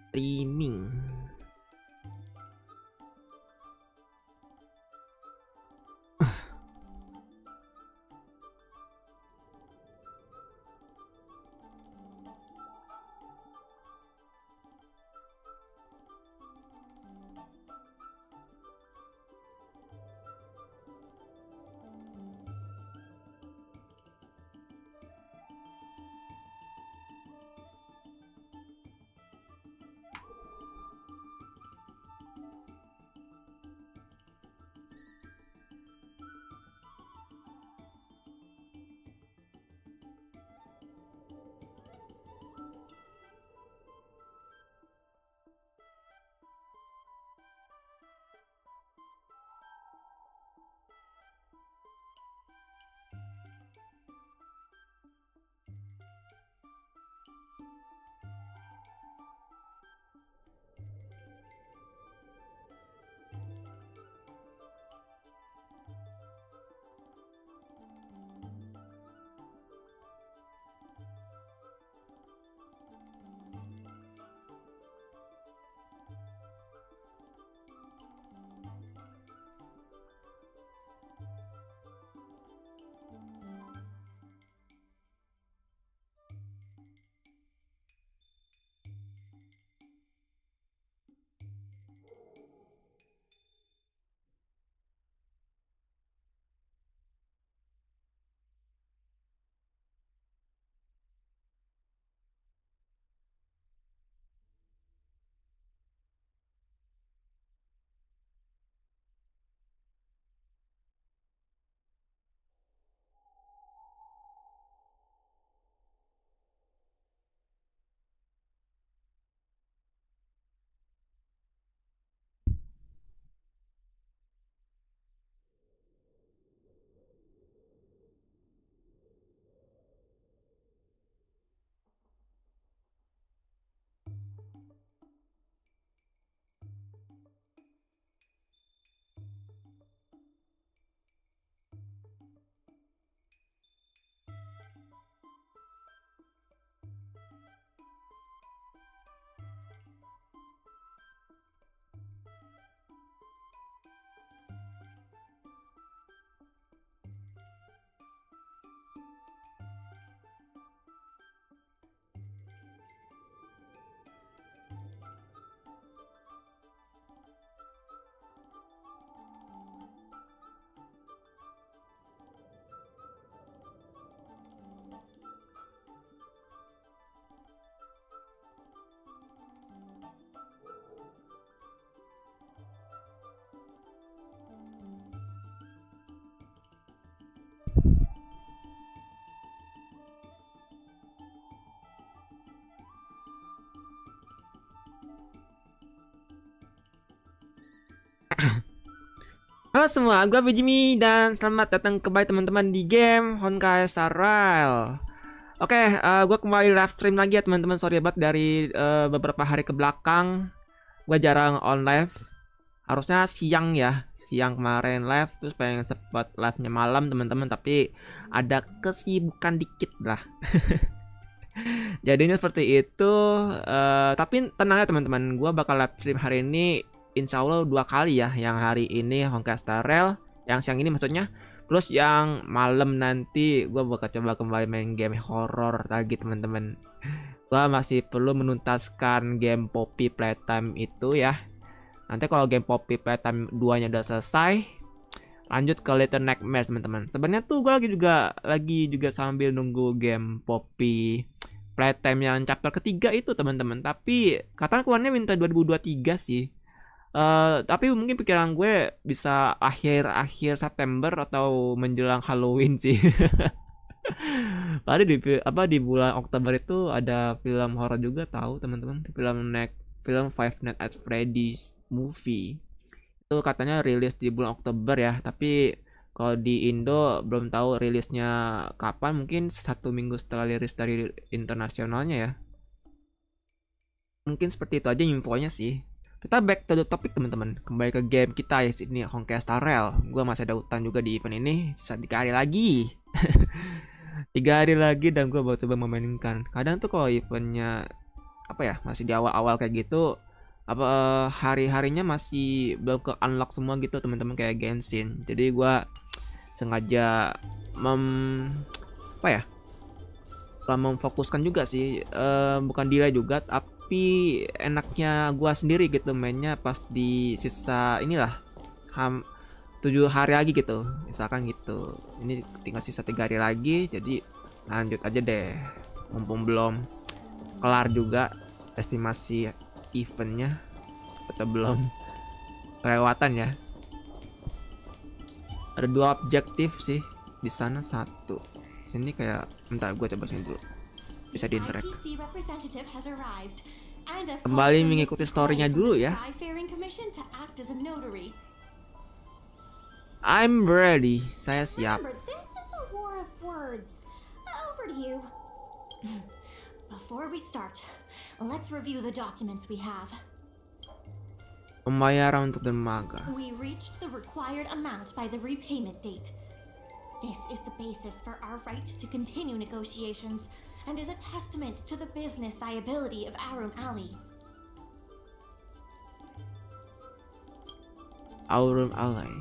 streaming. Halo semua, gue Jimmy dan selamat datang kembali teman-teman di game Honkai Star Oke, gue kembali live stream lagi ya teman-teman. Sorry banget dari beberapa hari ke belakang gue jarang on live. Harusnya siang ya, siang kemarin live, terus pengen sempat live-nya malam teman-teman, tapi ada kesibukan dikit lah. Jadinya seperti itu. Tapi tenang ya teman-teman, gue bakal live stream hari ini insya Allah 2 kali ya. Yang hari ini Honkai Star Rail, yang siang ini maksudnya. Terus yang malam nanti gue bakal coba kembali main game horror lagi teman-teman. Gue masih perlu menuntaskan game Poppy Playtime itu ya. Nanti kalau game Poppy Playtime 2-nya udah selesai, lanjut ke Little Nightmares teman-teman. Sebenarnya tuh gue lagi juga sambil nunggu game Poppy Playtime yang chapter ketiga itu teman-teman. Tapi katanya keluarnya minta 2023 sih. Tapi mungkin pikiran gue bisa akhir September atau menjelang Halloween sih. Padahal di bulan Oktober itu ada film horor juga tahu teman-teman. Film Five Nights at Freddy's movie. Itu katanya rilis di bulan Oktober ya, tapi kalau di Indo belum tahu rilisnya kapan, mungkin 1 minggu setelah rilis dari internasionalnya ya. Mungkin seperti itu aja infonya sih. Kita back to the topic teman-teman. Kembali ke game kita ya, ini Honkai Star Rail. Gue masih ada utang juga di event ini. Sisa 3 hari lagi. 3 hari lagi dan gue baru coba memainkan. Kadang tuh kalau eventnya apa ya, masih di awal-awal kayak gitu, apa hari-harinya masih belum ke unlock semua gitu teman-teman kayak GENSHIN. Jadi gua sengaja apa ya, memfokuskan juga sih, bukan delay juga, tapi enaknya gua sendiri gitu mainnya pas di sisa inilah 7 hari lagi gitu, misalkan gitu. Ini tinggal sisa 3 hari lagi, jadi lanjut aja deh, mumpung belum kelar juga estimasi eventnya atau belum kelewatan ya. Ada 2 objektif sih di sana, 1 sini kayak, bentar gue coba sini dulu, bisa diinterek. Kembali mengikuti storynya dulu ya. I'm ready, saya siap. Before we start, let's review the documents we have. Pembayaran untuk dermaga. We reached the required amount by the repayment date. This is the basis for our right to continue negotiations and is a testament to the business viability of Aurum Alley. Aurum Alley.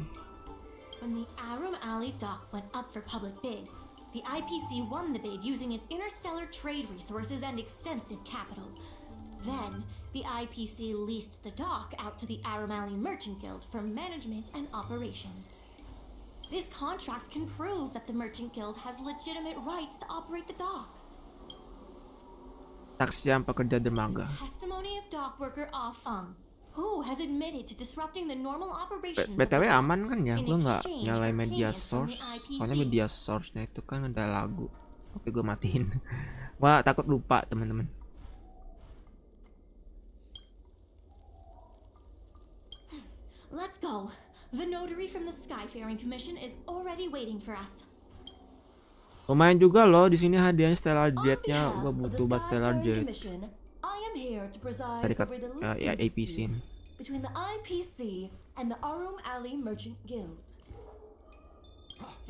When the Aurum Alley dock went up for public bid, the IPC won the bid using its interstellar trade resources and extensive capital. Then, the IPC leased the dock out to the Aurum Alley Merchant Guild for management and operations. This contract can prove that the Merchant Guild has legitimate rights to operate the dock. Saksian pekerja dermaga. Testimony of dock worker Ah Feng, who has admitted to disrupting the normal operations. BTW aman kan ya? Gue nggak nyalain media source. Soalnya media source-nya itu kan ada lagu. Oke, gue matiin. Wah, takut lupa teman-teman. Let's go. The notary from the Skyfaring Commission is already waiting for us. Lumayan juga loh di sini hadiahnya stellar jetnya. Gue butuh buat stellar jet. Dari ya APC ini. Between the IPC and the Aurum Alley Merchant Guild.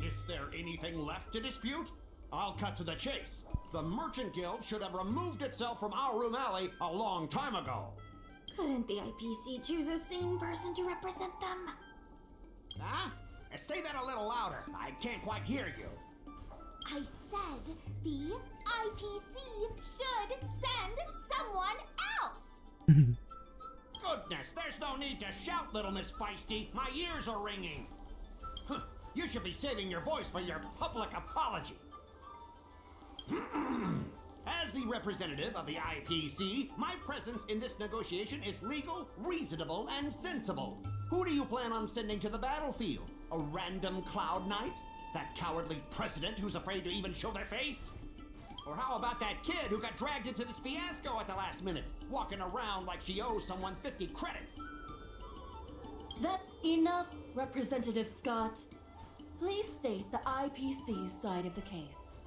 Is there anything left to dispute? I'll cut to the chase. The Merchant Guild should have removed itself from Aurum Alley a long time ago. Couldn't the IPC choose a sane person to represent them? Huh? Say that a little louder. I can't quite hear you. I said the IPC should send someone else. Goodness, there's no need to shout, little Miss Feisty. My ears are ringing. Huh, you should be saving your voice for your public apology. As the representative of the IPC, my presence in this negotiation is legal, reasonable, and sensible. Who do you plan on sending to the battlefield? A random Cloud Knight? That cowardly president who's afraid to even show their face? Or how about that kid who got dragged into this fiasco at the last minute, walking around like she owes someone 50 credits? That's enough, Representative Scott. Please state the IPC's side of the case.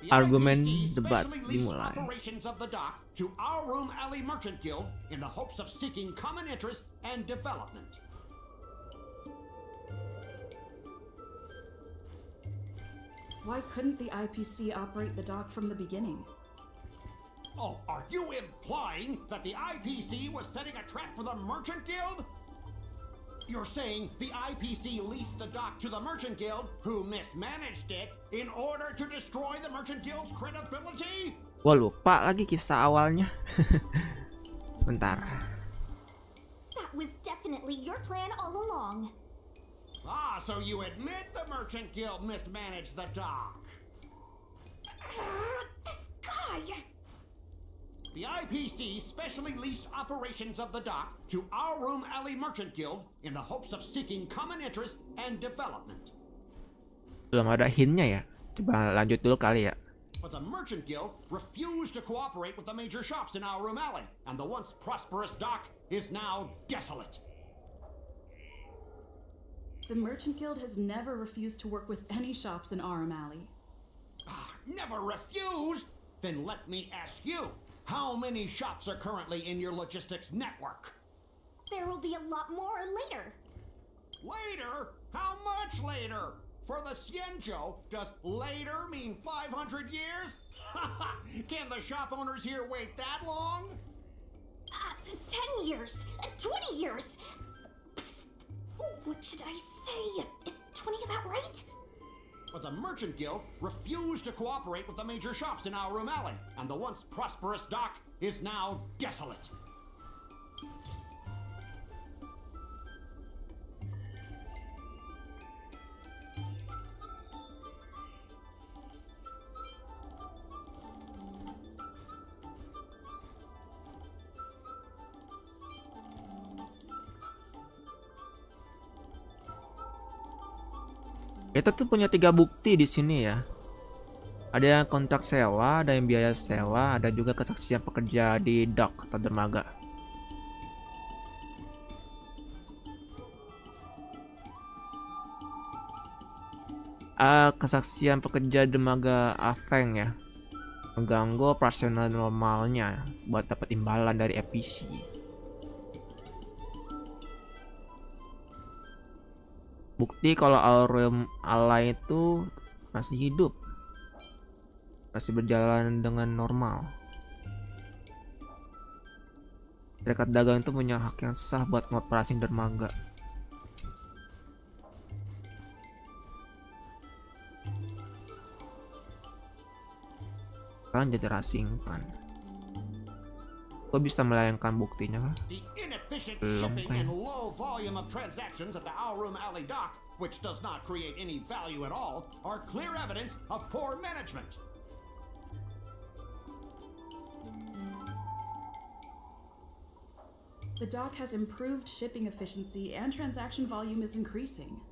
The Argumen IPC debat specially leased dimulai. operations of the dock to Aurum Alley Merchant Guild in the hopes of seeking common interest and development. Why couldn't the IPC operate the dock from the beginning? Oh, are you implying that the IPC was setting a trap for the Merchant Guild? You're saying the IPC leased the dock to the Merchant Guild, who mismanaged it, in order to destroy the Merchant Guild's credibility? Gua lupa lagi kisah awalnya. Bentar. That was definitely your plan all along. Ah, so you admit the Merchant Guild mismanaged the dock? This guy! The IPC specially leased operations of the dock to Aurum Alley Merchant Guild in the hopes of seeking common interest and development. Belum ada hintnya ya. Coba lanjut dulu kali ya. But the Merchant Guild refused to cooperate with the major shops in Aurum Alley, and the once prosperous dock is now desolate. The Merchant Guild has never refused to work with any shops in Aurum Alley. Never refused? Then let me ask you, how many shops are currently in your logistics network? There will be a lot more later. Later? How much later? For the Xianzhou, does later mean 500 years? Can the shop owners here wait that long? 10 years, 20 years. Psst. What should I say? Is 20 about right? But the Merchant Guild refused to cooperate with the major shops in Aurum Alley, and the once prosperous dock is now desolate. Kita tuh punya 3 bukti di sini ya. Ada yang kontrak sewa, ada yang biaya sewa, ada juga kesaksian pekerja di dock atau dermaga. Kesaksian pekerja dermaga Afeng ya, mengganggu operasional normalnya buat dapat imbalan dari APC. Bukti kalau Aurum Alley itu masih hidup, masih berjalan dengan normal. Serikat dagang itu punya hak yang sah buat ngoperasi dermaga. Sekarang jajar asingkan. Kok bisa melayangkan buktinya kah? The inefficient shipping and low volume of transactions at the Aurum Alley dock, which does not create any value at all, are clear evidence of poor management. The dock has improved shipping efficiency and transaction volume is increasing.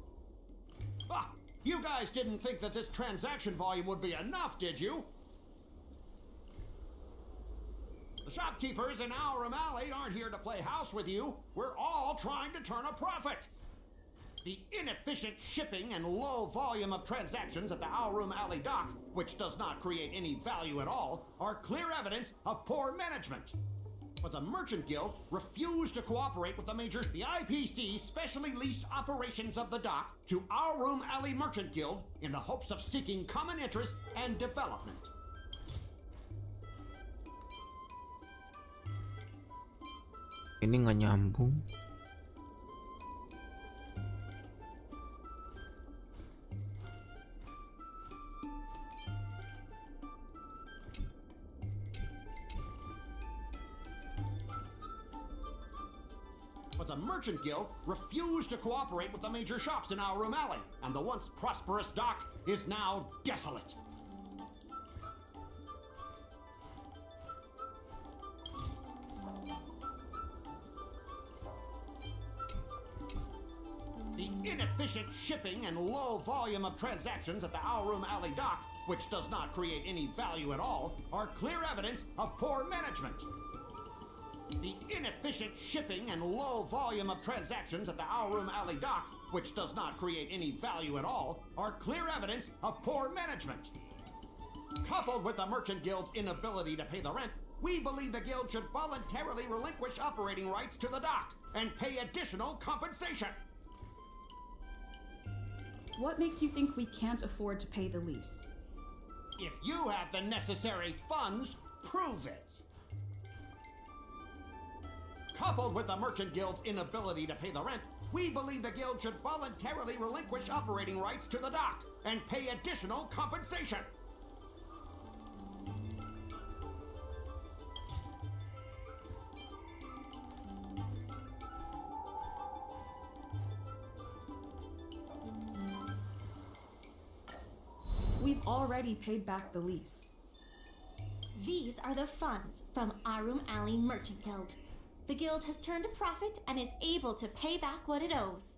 You guys didn't think that this transaction volume would be enough, did you? The shopkeepers in Aurum Alley aren't here to play house with you. We're all trying to turn a profit. The inefficient shipping and low volume of transactions at the Aurum Alley dock, which does not create any value at all, are clear evidence of poor management. But the Merchant Guild refused to cooperate with the major. The IPC specially leased operations of the dock to Aurum Alley Merchant Guild in the hopes of seeking common interest and development. Ini nggak nyambung. But the Merchant Guild refused to cooperate with the major shops in Aurum Alley, and the once prosperous dock is now desolate. The inefficient shipping and low volume of transactions at the Aurum Alley dock, which does not create any value at all, are clear evidence of poor management. The inefficient shipping and low volume of transactions at the Aurum Alley dock, which does not create any value at all, are clear evidence of poor management. Coupled with the Merchant Guild's inability to pay the rent, we believe the guild should voluntarily relinquish operating rights to the dock and pay additional compensation. What makes you think we can't afford to pay the lease? If you have the necessary funds, prove it. Coupled with the Merchant Guild's inability to pay the rent, we believe the guild should voluntarily relinquish operating rights to the dock and pay additional compensation. We've already paid back the lease. These are the funds from Aurum Alley Merchant Guild. The guild has turned a profit and is able to pay back what it owes.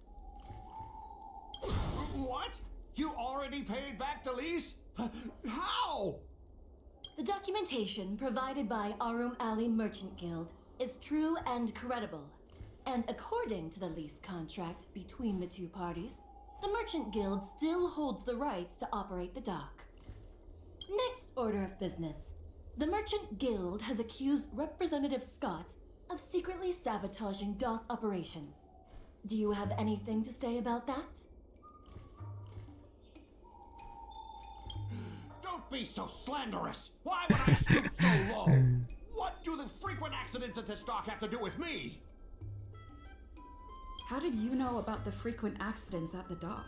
What? You already paid back the lease? How? The documentation provided by Aurum Alley Merchant Guild is true and credible. And according to the lease contract between the two parties, the Merchant Guild still holds the rights to operate the dock. Next order of business. The Merchant Guild has accused Representative Scott of secretly sabotaging dock operations. Do you have anything to say about that? Don't be so slanderous. Why would I stoop so low? What do the frequent accidents at this dock have to do with me? How did you know about the frequent accidents at the dock?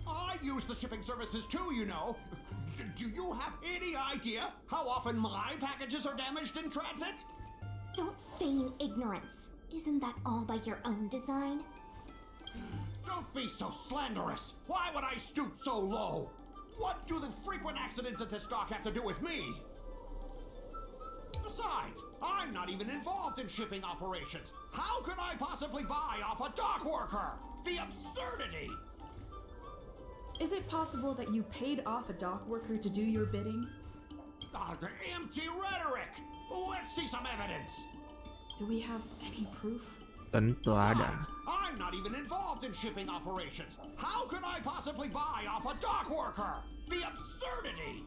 I use the shipping services too, you know. Do you have any idea how often my packages are damaged in transit? Don't feign ignorance. Isn't that all by your own design? Don't be so slanderous. Why would I stoop so low? What do the frequent accidents at this dock have to do with me? Besides, I'm not even involved in shipping operations. How could I possibly buy off a dock worker? The absurdity! Is it possible that you paid off a dock worker to do your bidding? The empty rhetoric! Let's see some evidence! Do we have any proof? Tentu ada. Besides, I'm not even involved in shipping operations. How could I possibly buy off a dock worker? The absurdity!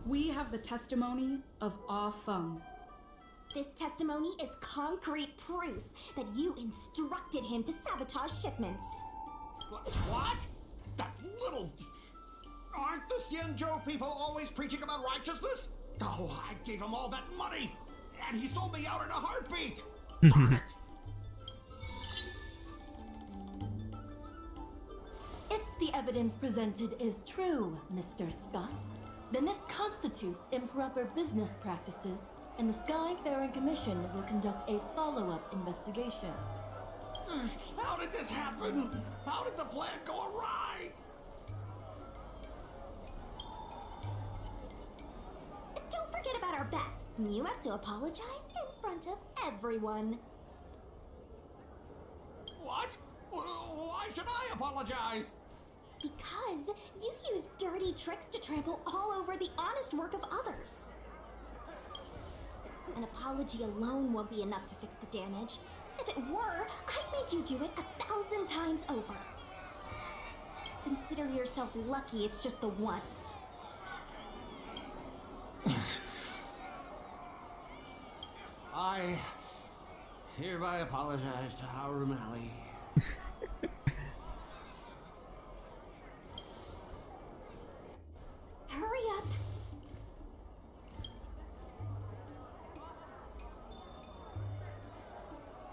We have the testimony of Ah Feng. This testimony is concrete proof that you instructed him to sabotage shipments. What? That little... Aren't the Xianzhou people always preaching about righteousness? Oh, I gave him all that money, and he sold me out in a heartbeat! Darn it! If the evidence presented is true, Mr. Scott, then this constitutes improper business practices, and the Skyfaring Commission will conduct a follow-up investigation. How did this happen? How did the plan go awry? Don't forget about our bet. You have to apologize in front of everyone. What? Why should I apologize? Because you use dirty tricks to trample all over the honest work of others. An apology alone won't be enough to fix the damage. If it were, I'd make you do it 1,000 times over. Consider yourself lucky it's just the once. I hereby apologize to Aurum Alley. Hurry up.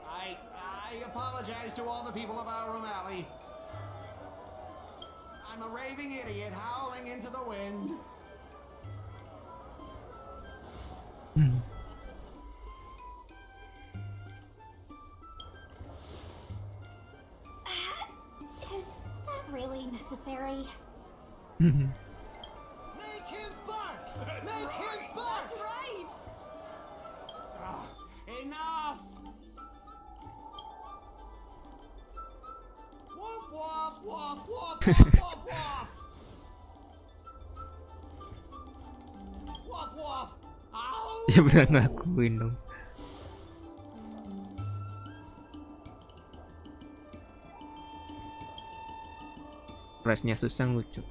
I apologize to all the people of Aurum Alley. I'm a raving idiot howling into the wind. Is that really necessary? Make him bark! Make him bark! That's right! Enough! Woof, woof, woof, woof, woof, woof, woof! Woof, woof! Ow! Ya benar ngakuin dong. Pressnya Sushang lucu.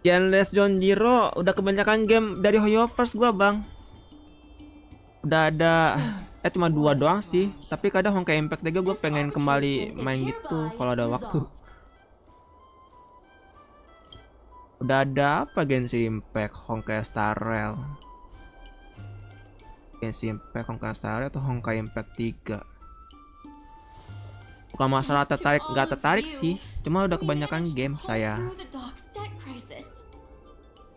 Genless John Jiro udah kebanyakan game dari HoYoverse gua, Bang. Udah ada cuma 2 doang sih, tapi kadang Honkai Impact 3 gua pengen kembali main gitu kalau ada waktu. Udah ada apa Genshin Impact, Honkai Star Rail, Genshin Impact, Honkai Star Rail atau Honkai Impact 3. Bukan masalah tertarik nggak tertarik sih, cuma udah kebanyakan game saya.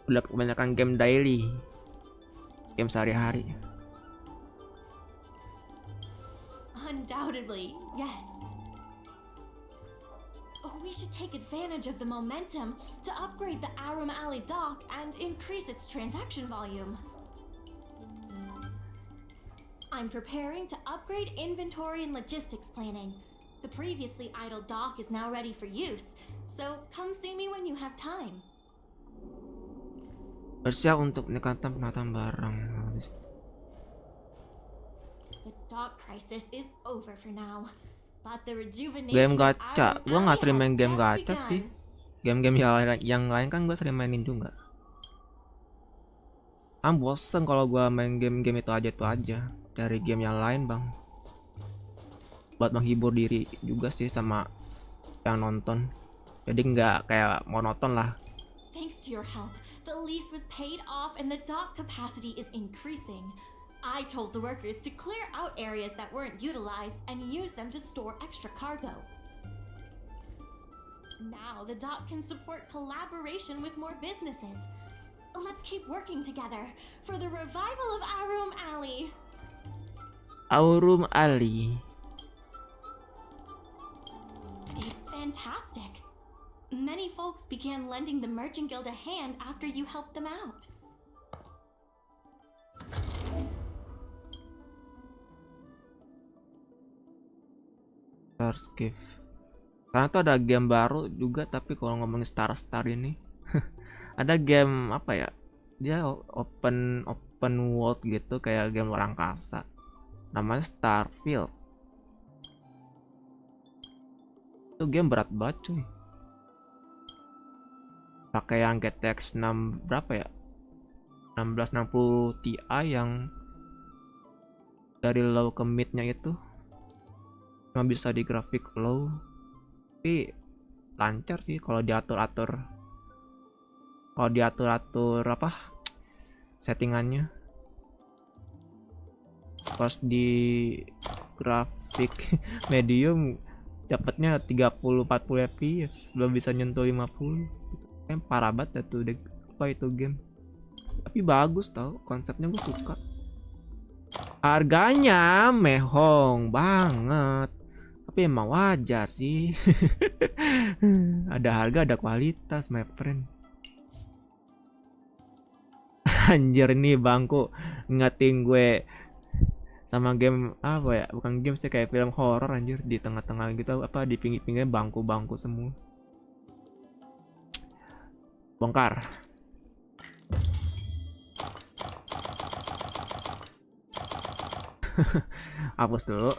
Udah kebanyakan game daily, game sehari-hari. Undoubtedly, yes. Oh, we should take advantage of the momentum to upgrade the Aurum Alley dock and increase its transaction volume. I'm preparing to upgrade inventory and logistics planning. The previously idle dock is now ready for use, so come see me when you have time. Bersiap untuk peningkatan penataan barang. The dock crisis is over for now, but the rejuvenation Game of gacha, Aurum gua nggak Alley sering main has game just gacha begun. sih. Game-game yang lain kan gua sering mainin juga. Bosen kalau gua main game-game itu aja dari game yang lain bang, buat menghibur diri juga sih sama yang nonton, jadi nggak kayak monoton lah. Thanks to your help, the lease was paid off and the dock capacity is increasing. I told the workers to clear out areas that weren't utilized and use them to store extra cargo. Now the dock can support collaboration with more businesses. Let's keep working together for the revival of Aurum Alley. Aurum Alley. It's fantastic. Many folks began lending the Merchant Guild a hand after you helped them out. Stars Gift. Karena tuh ada game baru juga, tapi kalau ngomongin Star ini ada game apa ya? Dia open world gitu, kayak game luar angkasa. Namanya Starfield. Itu game berat banget cuy. Pakai yang GTX 6 berapa ya? 1660 Ti yang dari low ke mid-nya itu. Cuma bisa di grafik low. Tapi lancar sih kalau diatur-atur. Kalau diatur-atur apa settingannya, pas di grafik medium dapatnya 30-40 fps, belum bisa nyentuh 50. Kan parah banget tuh apa itu game. Tapi bagus tau, konsepnya gue suka. Harganya mehong banget, tapi emang wajar sih. Ada harga ada kualitas, my friend. Anjir, nih bangku ngeting gue sama game apa ya, bukan game sih, kayak film horor anjir, di tengah-tengah gitu, apa di pinggir-pinggirnya bangku-bangku semua. Bongkar. Hapus dulu.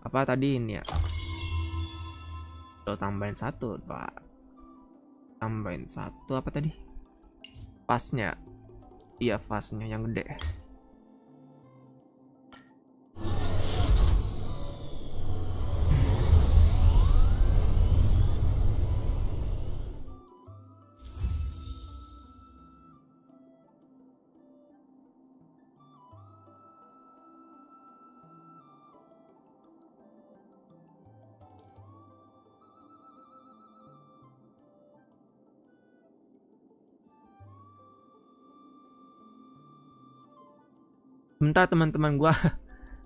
Apa tadi ini ya? Tuh, tambahin satu pak. Tambahin satu apa tadi? Pasnya. Iya, pasnya yang gede. Bentar teman-teman gua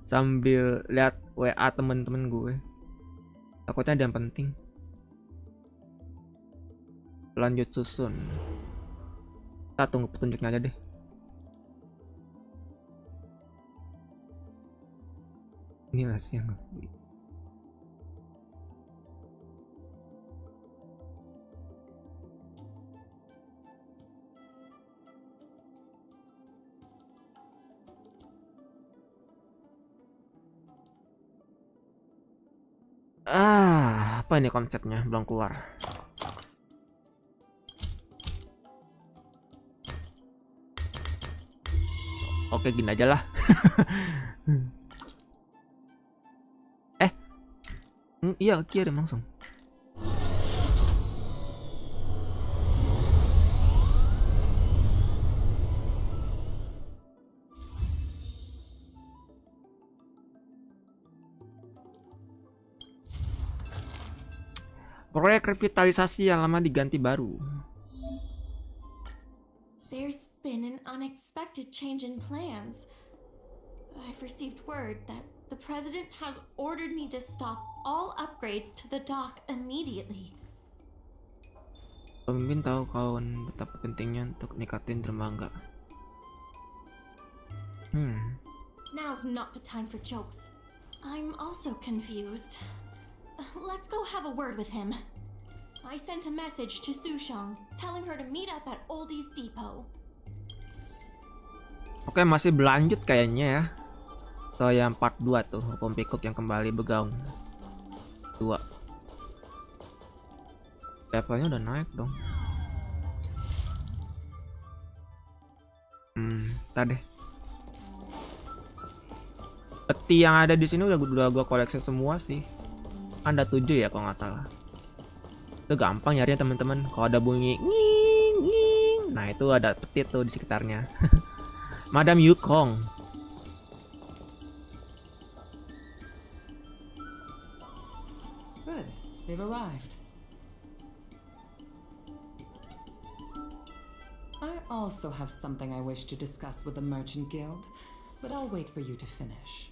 sambil lihat WA teman-teman gue. Takutnya ada yang penting. Lanjut susun. Kita tunggu petunjuknya aja deh. Inilah sih yang apa ini konsepnya belum keluar. Oke, gini aja lah. Iya, kirim langsung. Proyek revitalisasi yang lama diganti baru. There's been an unexpected change in plans. I've received word that the president has ordered me to stop all upgrades to the dock immediately. Pemimpin tahu kawan betapa pentingnya untuk nikatin dermaga. Now's not the time for jokes. I'm also confused. Let's go have a word with him. I sent a message to Sushang, telling her to meet up at Oldie's Depot. Oke, masih berlanjut kayaknya ya. So yang part 2 tuh, hukum pikuk yang kembali bergaung 2. Levelnya udah naik dong. Ntar deh. Peti yang ada di sini udah gue koleksi semua sih. Ada 7 ya kalau nggak salah. Itu gampang nyarinya teman-teman. Kalau ada bunyi nging nging, nah itu ada peti tuh di sekitarnya. Madam Yukong. Good, they've arrived. I also have something I wish to discuss with the Merchant Guild, but I'll wait for you to finish.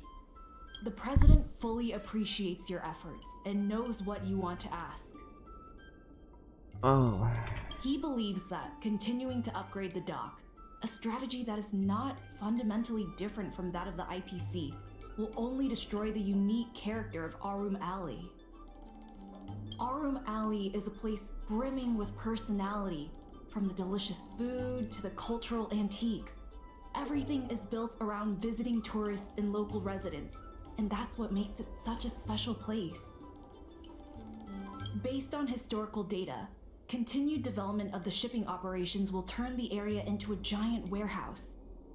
The president fully appreciates your efforts and knows what you want to ask. Oh. He believes that continuing to upgrade the dock, a strategy that is not fundamentally different from that of the IPC, will only destroy the unique character of Aurum Alley. Aurum Alley is a place brimming with personality, from the delicious food to the cultural antiques. Everything is built around visiting tourists and local residents, and that's what makes it such a special place. Based on historical data, continued development of the shipping operations will turn the area into a giant warehouse.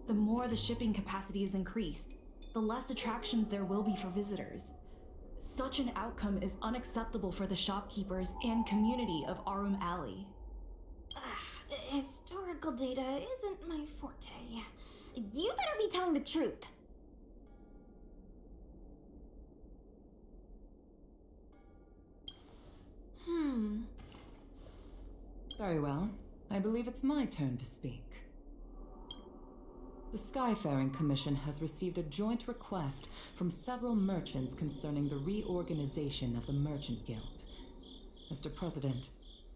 The more the shipping capacity is increased, the less attractions there will be for visitors. Such an outcome is unacceptable for the shopkeepers and community of Aurum Alley. Historical data isn't my forte. You better be telling the truth. Very well. I believe it's my turn to speak. The Skyfaring Commission has received a joint request from several merchants concerning the reorganization of the Merchant Guild. Mr. President,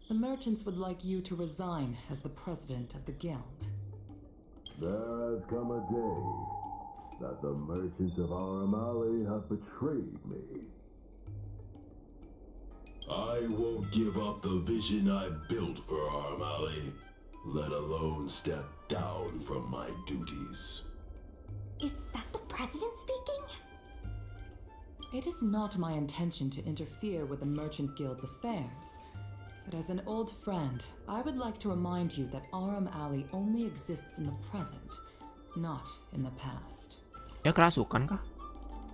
the merchants would like you to resign as the president of the guild. There has come a day that the merchants of Aurum Alley have betrayed me. I won't give up the vision I've built for Aurum Alley, let alone step down from my duties. Is that the president speaking? It is not my intention to interfere with the Merchant Guild's affairs, but as an old friend, I would like to remind you that Aurum Alley only exists in the present, not in the past. Ya kerasukan kah?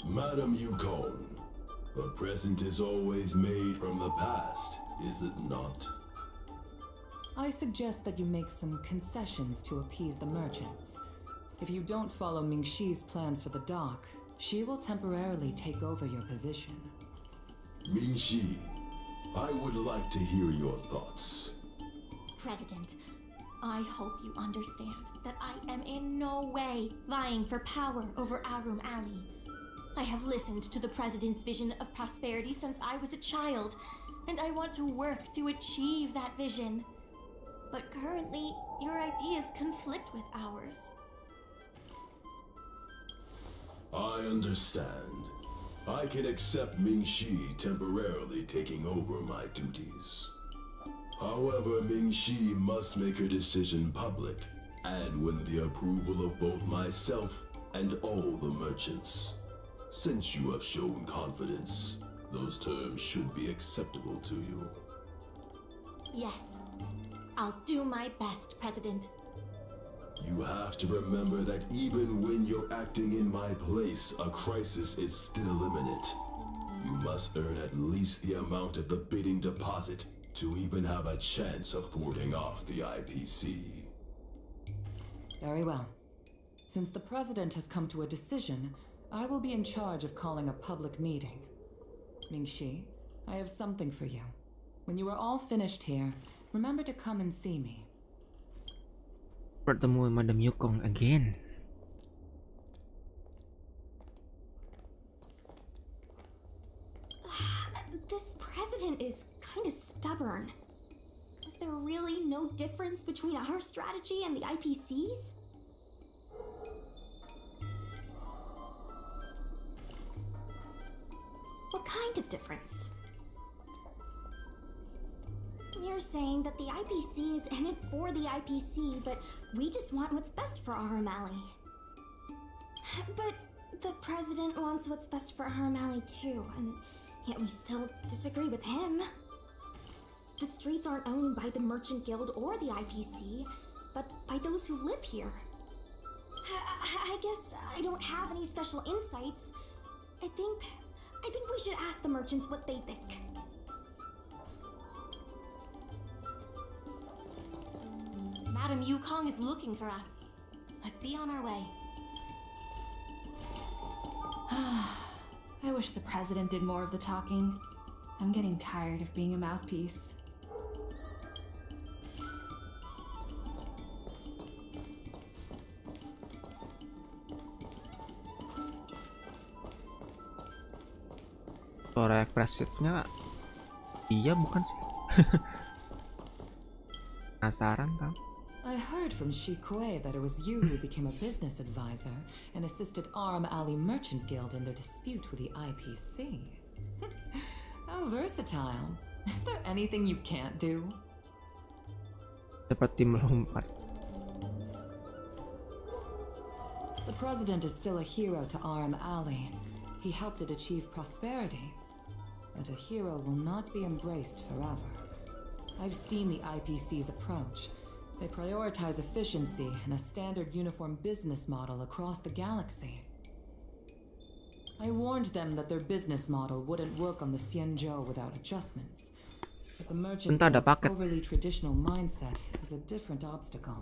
Madam Yukong, the present is always made from the past, is it not? I suggest that you make some concessions to appease the merchants. If you don't follow Mingxi's plans for the dock, she will temporarily take over your position. Mingxi, I would like to hear your thoughts. President, I hope you understand that I am in no way vying for power over Aurum Alley. I have listened to the president's vision of prosperity since I was a child, and I want to work to achieve that vision. But currently, your ideas conflict with ours. I understand. I can accept Mingxi temporarily taking over my duties. However, Mingxi must make her decision public and win the approval of both myself and all the merchants. Since you have shown confidence, those terms should be acceptable to you. Yes, I'll do my best, President. You have to remember that even when you're acting in my place, a crisis is still imminent. You must earn at least the amount of the bidding deposit to even have a chance of thwarting off the IPC. Very well. Since the president has come to a decision, I will be in charge of calling a public meeting. Mingxi, I have something for you. When you are all finished here, remember to come and see me. Bertemu Madam Yukong again. This president is kind of stubborn. Is there really no difference between our strategy and the IPC's? What kind of difference? You're saying that the IPC is in it for the IPC, but we just want what's best for Aurum Alley. But the president wants what's best for Aurum Alley too, and yet we still disagree with him. The streets aren't owned by the Merchant Guild or the IPC, but by those who live here. I guess I don't have any special insights. I think we should ask the merchants what they think. Madam Yukong is looking for us. Let's be on our way. I wish the president did more of the talking. I'm getting tired of being a mouthpiece. Suara ekspresifnya iya bukan sih? Penasaran tau. I heard from Shikue that it was you who became a business advisor and assisted Aurum Alley Merchant Guild in their dispute with the IPC. How versatile. Is there anything you can't do? Seperti melompat. The president is still a hero to Aurum Alley. He helped it achieve prosperity. But a hero will not be embraced forever. I've seen the IPC's approach. They prioritize efficiency and a standard uniform business model across the galaxy. I warned them that their business model wouldn't work on the Xianzhou without adjustments. But the merchant Bentar, ada guild's paket. overly traditional mindset is a different obstacle.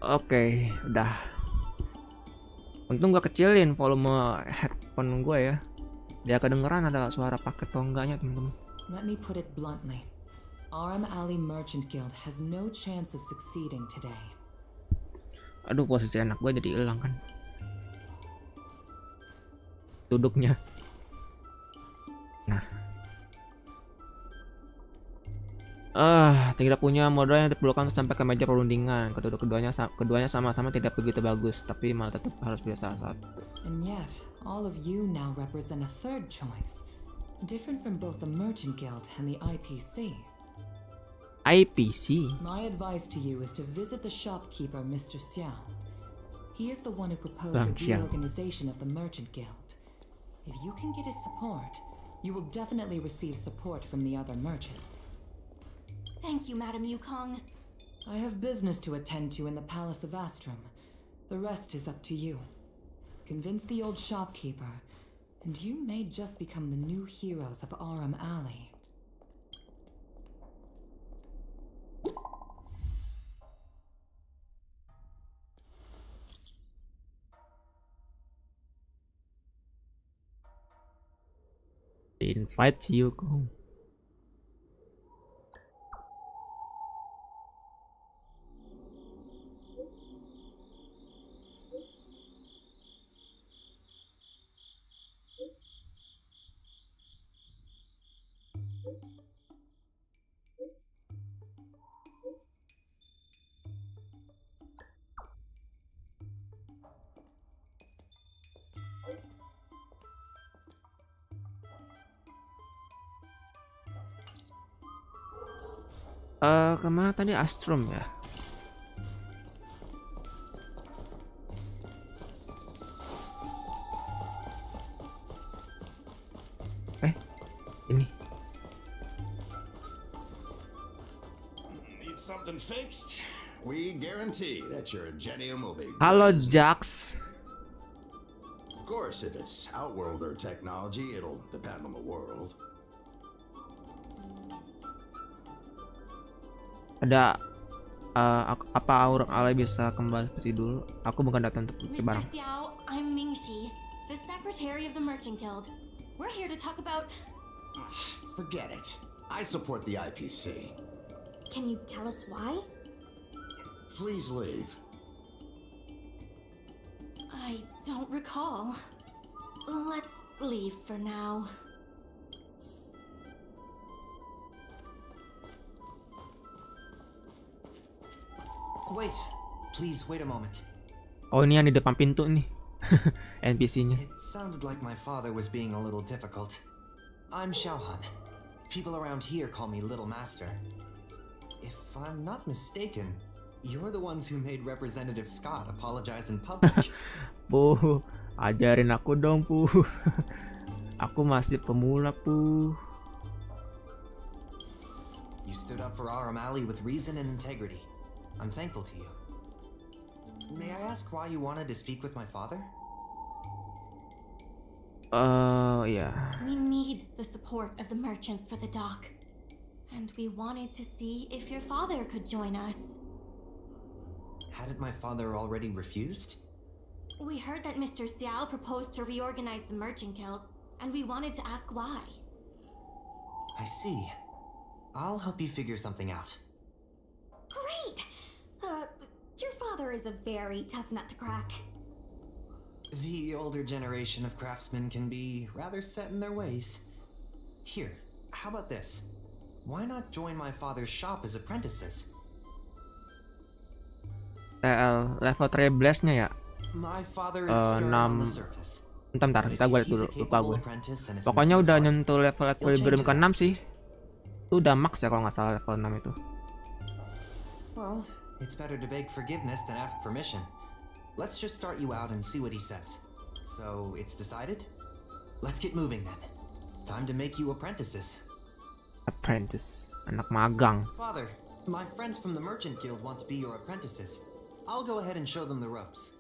Oke, udah. Untung gua kecilin volume headphone gue ya. Dia kedengeran ada suara paket atau enggaknya, teman-teman. Let me put it bluntly. Aurum Alley Merchant Guild has no chance of succeeding today. Aduh, posisi anak gue jadi hilang kan. Duduknya. Nah. Tidak punya modal yang diperlukan untuk sampai ke meja perundingan. Keduanya sama-sama tidak begitu bagus, tapi malah tetap harus biasa satu. And yet, all of you now represent a third choice, different from both the Merchant Guild and the IPC. IPC? My advice to you is to visit the shopkeeper, Mr. Xiao. He is the one who proposed Bang the Xiao. reorganization of the Merchant Guild. If you can get his support, you will definitely receive support from the other merchants. Thank you, Madam Yukong. I have business to attend to in the Palace of Astrum. The rest is up to you. Convince the old shopkeeper, and you may just become the new heroes of Aurum Alley. Invite you go. Kemana tadi? Astrum ya. something fixed, we guarantee that your Genium will be. Halo Jax. Of course, if it's Outworlder technology, it'll depend on the world. Ada apa Aurum Alley bisa kembali seperti dulu? Aku bukan datang untuk bukti Mr. barang. Xiao, I'm Mingxi, the secretary of the Merchant Guild. We're here to talk about... Forget it. I support the IPC. Can you tell us why? Please leave. I don't recall. Let's leave for now. Wait, please wait a moment. Oh, ini yang di depan pintu nih. NPC-nya. It sounded like my father was being a little difficult. I'm Xiaohan. People around here call me Little Master. If I'm not mistaken, you're the ones who made Representative Scott apologize in public. Pu, ajarin aku dong, Pu. Aku masih pemula, Pu. You stood up for Aurum Alley with reason and integrity. I'm thankful to you. May I ask why you wanted to speak with my father? Yeah. We need the support of the merchants for the dock. And we wanted to see if your father could join us. Hadn't my father already refused? We heard that Mr. Xiao proposed to reorganize the Merchant Guild, and we wanted to ask why. I see. I'll help you figure something out. Great! Your father is a very tough nut to crack. The older generation of craftsmen can be rather set in their ways. Here, how about this? Why not join my father's shop as apprentices? Level 13-nya ya? My father is stern on the 6. surface. Bentar, But if kita he gue sees dulu, a lupa capable gue. apprentice and a Pokoknya sincere udah heart, nyentuh level he'll equilibrium change ke-6 that. sih. Itu udah max ya kalau nggak salah level 6 itu. Well, it's better to beg forgiveness than ask permission. Let's just start you out and see what he says. So, it's decided? Let's get moving then. Time to make you apprentices. Apprentice, anak magang. Father, my friends from the Merchant Guild want to be your apprentices. I'll go ahead and show them the ropes.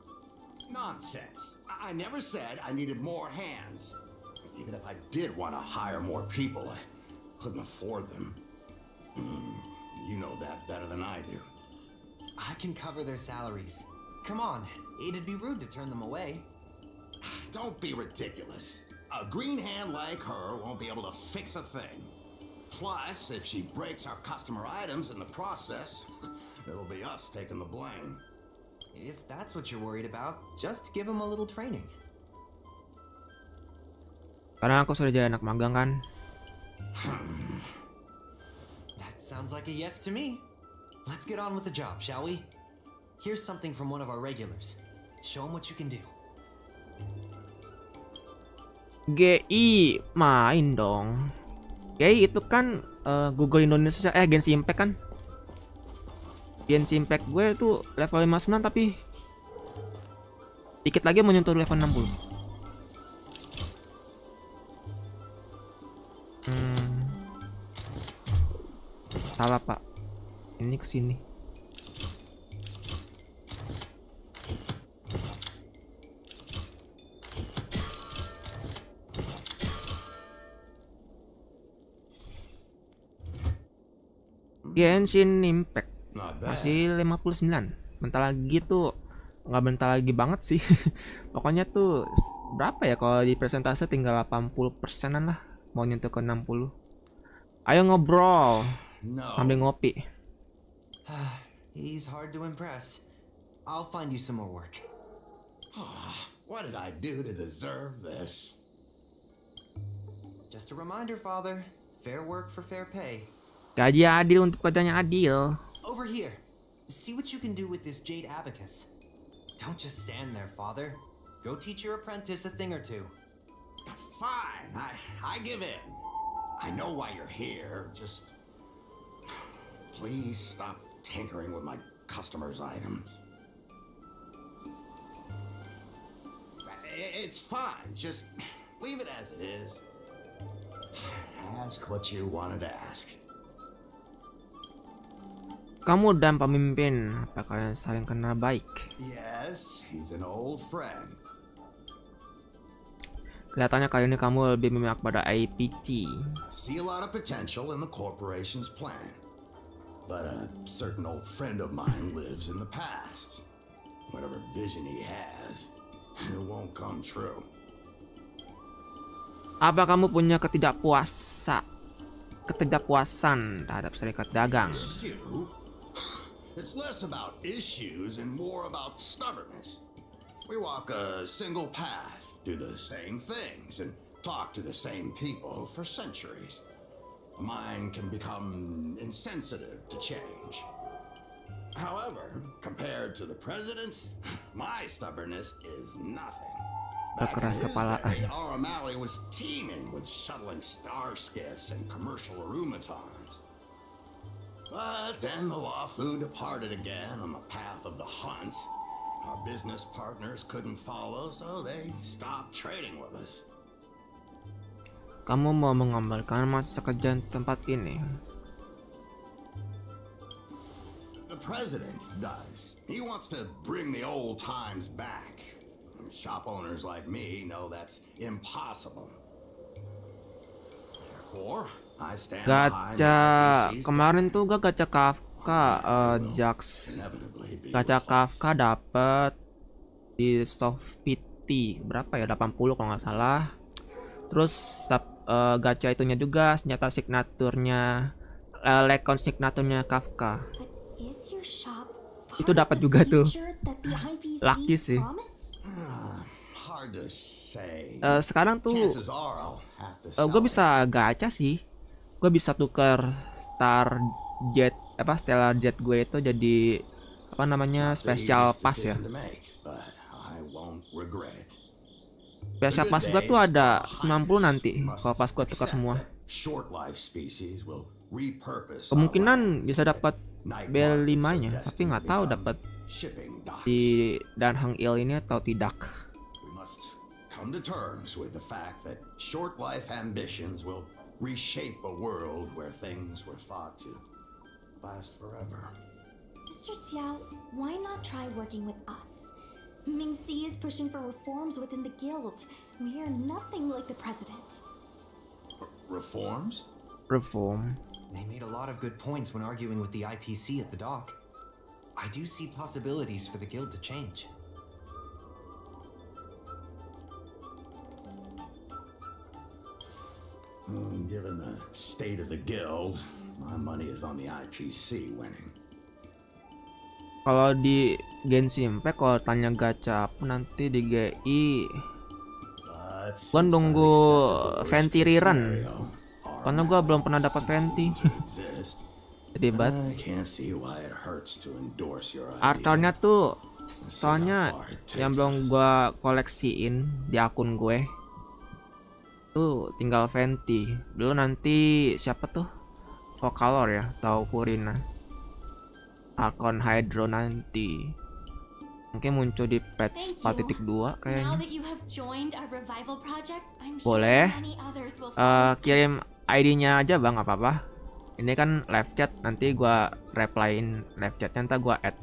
Nonsense. I never said I needed more hands. Even if I did want to hire more people, I couldn't afford them. You know that better than I do. I can cover their salaries. Come on, it'd be rude to turn them away. Don't be ridiculous. A green hand like her won't be able to fix a thing. Plus, if she breaks our customer items in the process, it'll be us taking the blame. If that's what you're worried about, just give them a little training. Karena aku sudah jadi anak magang kan. That sounds like a yes to me. Let's get on with the job, shall we? Here's something from one of our regulars. Show them what you can do. GI main dong. GI itu kan Google Indonesia Genshin Impact kan. Genshin Impact gue itu level 59 tapi dikit lagi menyentuh level 60. Salah pak. Ini kesini. Genshin Impact masih 59. Bentar lagi tuh, nggak bentar lagi banget sih. Pokoknya tuh berapa ya kalau di persentase tinggal 80%-an lah mau nyentuh ke 60. Ayo ngobrol sambil ngopi. He's hard to impress. I'll find you some more work. What did I do to deserve this? Just a reminder, Father. Fair work for fair pay. Gaji adil untuk pekerjaan yang adil. Over here. See what you can do with this jade abacus. Don't just stand there, Father. Go teach your apprentice a thing or two. Fine, I give in. I know why you're here, just... Please stop tinkering with my customers' items. It's fine, just leave it as it is. Ask what you wanted to ask. Kamu dan pemimpin, apa kalian saling kenal baik? Yes, he's an old friend. Kelihatannya kali ini kamu lebih memihak pada IPC. I see a lot of potential in the corporation's plan. But a certain old friend of mine lives in the past. Whatever vision he has, it won't come true. Apa kamu punya ketidakpuasan terhadap serikat dagang? Issue? It's less about issues and more about stubbornness. We walk a single path, do the same things, and talk to the same people for centuries. A mind can become insensitive to change. However, compared to the president, my stubbornness is nothing. Back in his day, Aurum Alley was teeming with shuttling star skiffs and commercial arumatons. But then the Lawfu departed again on the path of the hunt. Our business partners couldn't follow, so they stopped trading with us. Kamu mau mengembalikan masa kerjaan tempat ini? The president does. He wants to bring the old times back. Shop owners like me know that's impossible. Therefore, I stand Gacha kemarin tuh gak gacha Kafka, Jax. Gacha Kafka dapat di Sofity berapa ya? 80 kalau nggak salah. Terus gacha itunya juga senjata signaturnya, lekon signaturnya Kafka. Itu dapat juga tuh. Lucky sih. Sekarang tuh gue bisa gacha sih. Gue bisa tuker Stellar Jet gue itu jadi apa namanya special pass ya. Special pass gue tuh ada 90 nanti kalau pas gue tukar semua. Kemungkinan bisa dapat B5 nya, tapi nggak tahu dapat di Danhang Il ini atau tidak. Come to terms with the fact that short life ambitions will reshape a world where things were thought to last forever. Mr. Xiao, why not try working with us? Mingxi is pushing for reforms within the guild. We are nothing like the president. Reforms? Reform. They made a lot of good points when arguing with the IPC at the dock. I do see possibilities for the guild to change. Given the state of the guild, my money is on the IPC winning. Kalau di Genshin Impact kalau tanya gacha apa nanti di GI, gua nunggu Venti Rerun. Karena gua belum pernah dapat Venti. Jadi artalnya tuh soalnya yang belum gua koleksiin di akun gue. Tuh tinggal Venti. Dulu nanti siapa tuh? Vocalor ya, atau Purina. Akun Hydro nanti. Mungkin muncul di patch 4.2 kayaknya. Boleh. Kirim ID-nya aja bang, apa-apa. Ini kan live chat, nanti gua replyin live chatnya, ntar gua add.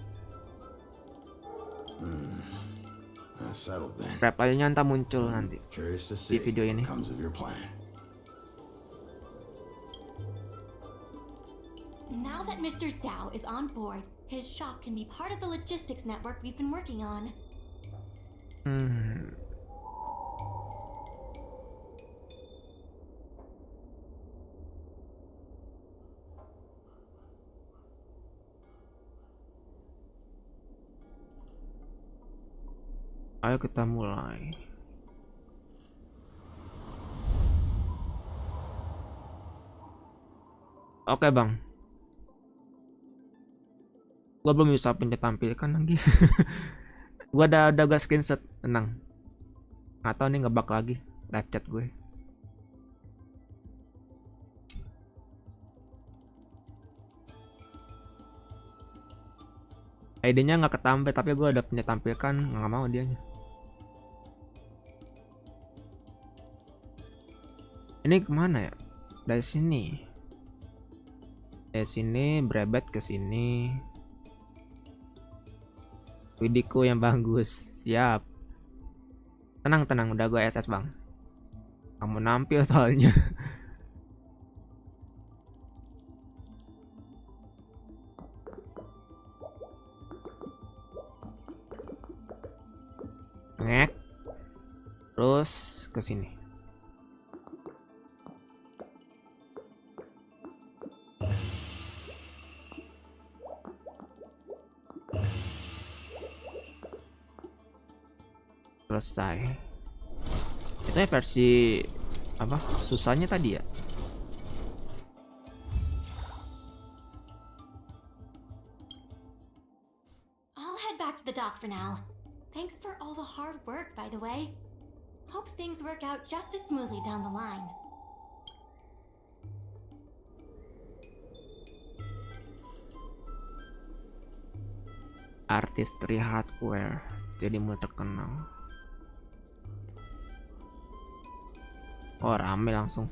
Reply-nya ntar muncul nanti di video ini. Now that Mr. Xiao is on board, his shop can be part of the logistics network we've been working on. Ayo kita mulai. Oke bang, gua belum bisa tampilkan lagi. Gua udah gak screenshot, tenang. Atau nih ngebug lagi live chat gue. ID-nya nggak ketampil, tapi gue udah punya tampilkan, nggak mau dianya. Ini kemana ya? Dari sini. Sini, Brebet ke sini. Widiko yang bagus. Siap. Tenang, udah gue SS, Bang. Kamu nampil soalnya. Ngek. Terus ke sini. Selesai. Itu versi apa? Susahnya tadi ya. I'll head back to the dock for now. Thanks for all the hard work, by the way. Hope things work out just as smoothly down the line. Artistry hardware jadi mulai terkenal. Oh, rame langsung.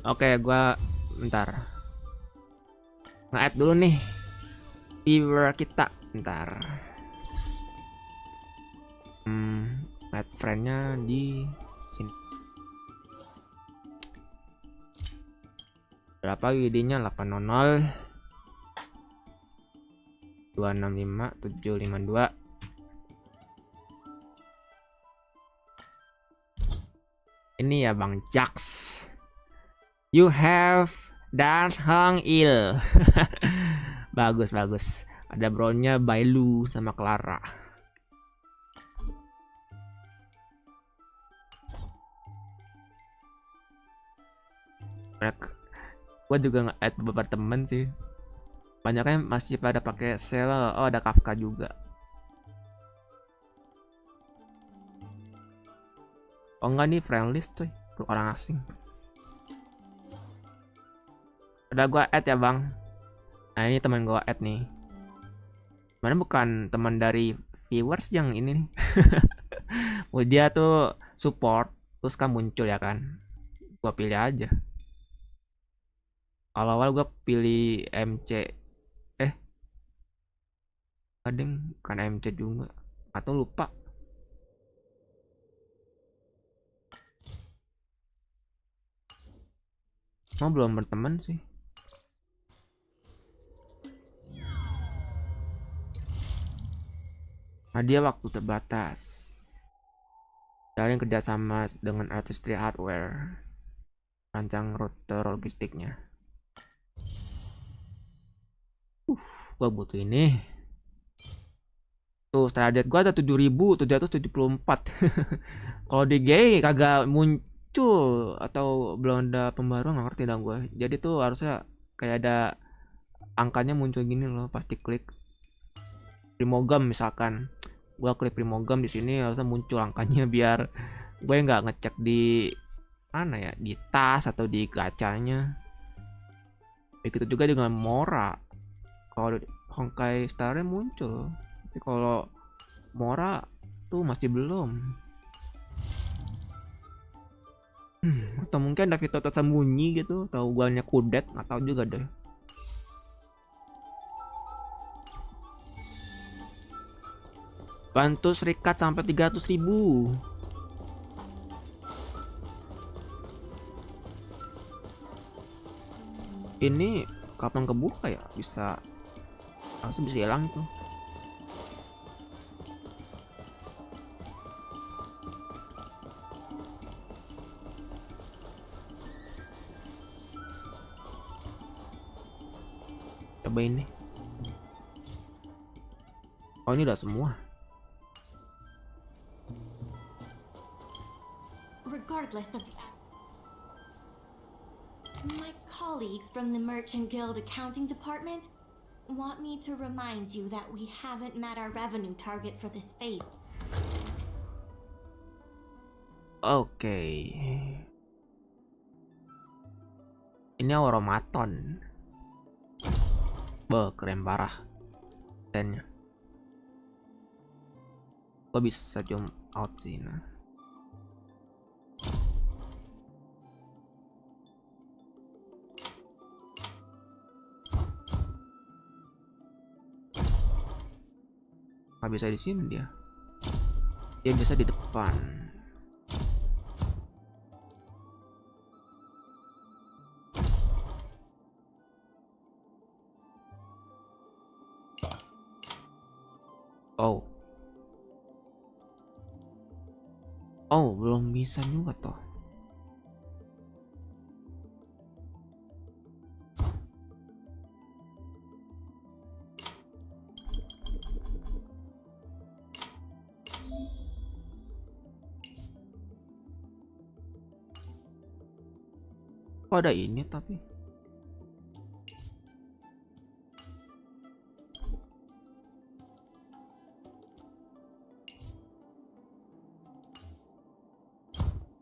Oke, gua bentar. Nge-add dulu nih viewer kita, bentar. Add friend-nya di sini. Berapa WD-nya? 800 265 752. Ini ya Bang Jax. You have dan Hang Il. Bagus. Ada bro-nya Bailu sama Clara. Gue juga nge-add beberapa temen sih. Banyaknya masih pada pakai sel. Oh, ada Kafka juga. Oh enggak nih, friend list tuh orang asing. Udah gua add ya Bang. Nah ini teman gua add nih. Mana bukan teman dari viewers yang ini nih. Dia tuh support, terus kan muncul ya kan. Gua pilih aja. Awal-awal gua pilih MC. Kadang bukan MC juga. Atau lupa. Belum berteman sih. Hadiah waktu terbatas. Kalian kerjasama dengan artistry hardware. Rancang rute logistiknya. Gua butuh ini. Tuh, standar gua ada 7.774. Kalau di GE kagak muncul atau belum ada pembaruan, nggak ngerti dah gua. Jadi tuh harusnya kayak ada angkanya muncul gini loh pas diklik. Primogam misalkan, gua klik primogam di sini harusnya muncul angkanya biar gue nggak ngecek di mana ya, di tas atau di gacanya. Begitu juga dengan Mora. Kalau Honkai Star-nya muncul, tapi kalau Mora tuh masih belum. Atau mungkin ada fitur tersembunyi gitu, atau guanya kudet, nggak tahu juga deh. Bantu serikat sampai 300.000. Ini kapan kebuka ya? Bisa, harusnya bisa hilang tuh. Coba ini. Oh ini udah semua. Regardless of my colleagues from the Merchant Guild accounting department Want me to remind you that we haven't met our revenue target for this phase? Oke. Ini automaton. Keren parah. Tennya. Gua bisa jump out sih. Nah. Nggak bisa di sini dia. Dia bisa di depan. Oh. Oh, belum bisa juga toh. Kok ada ini tapi?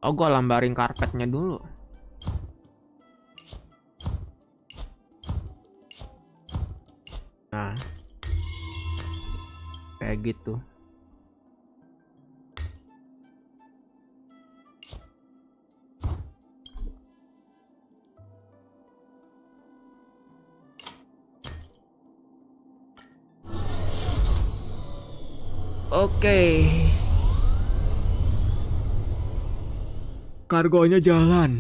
Oh, gua lambarin karpetnya dulu. Nah, kayak gitu. Oke. Kargonya jalan.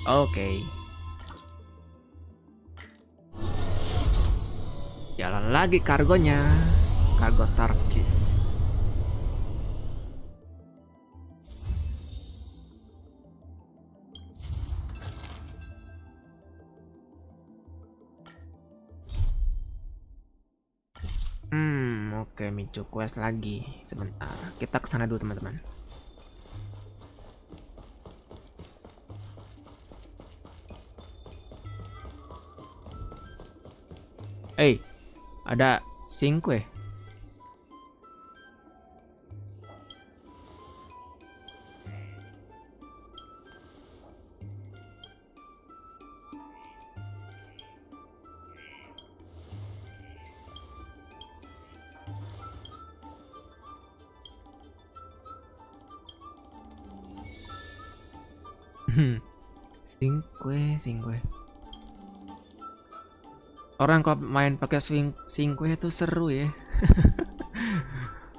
Oke. Jalan lagi kargonya. Kargo Starkey. Oke, Micu quest lagi. Sebentar. Kita kesana dulu, teman-teman. Ada 5. Cinque. Orang kalau main pakai cinque itu seru ya.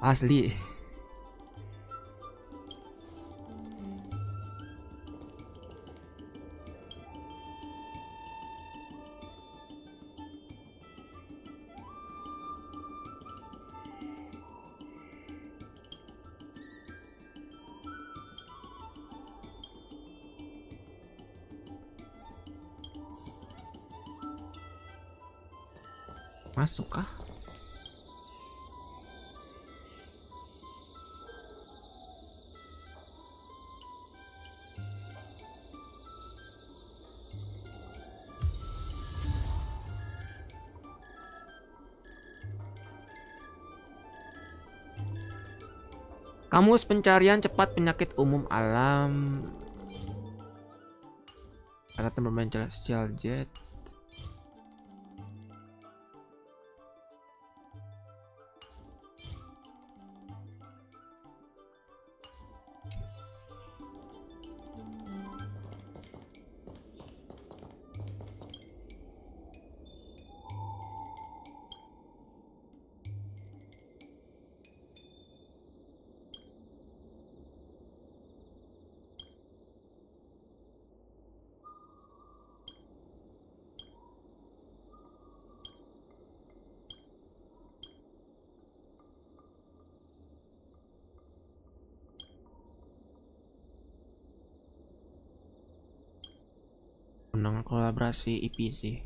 Asli. Masuk kah? Kamus pencarian cepat penyakit umum alam. Kata teman celestial jet. kolaborasi EP sih.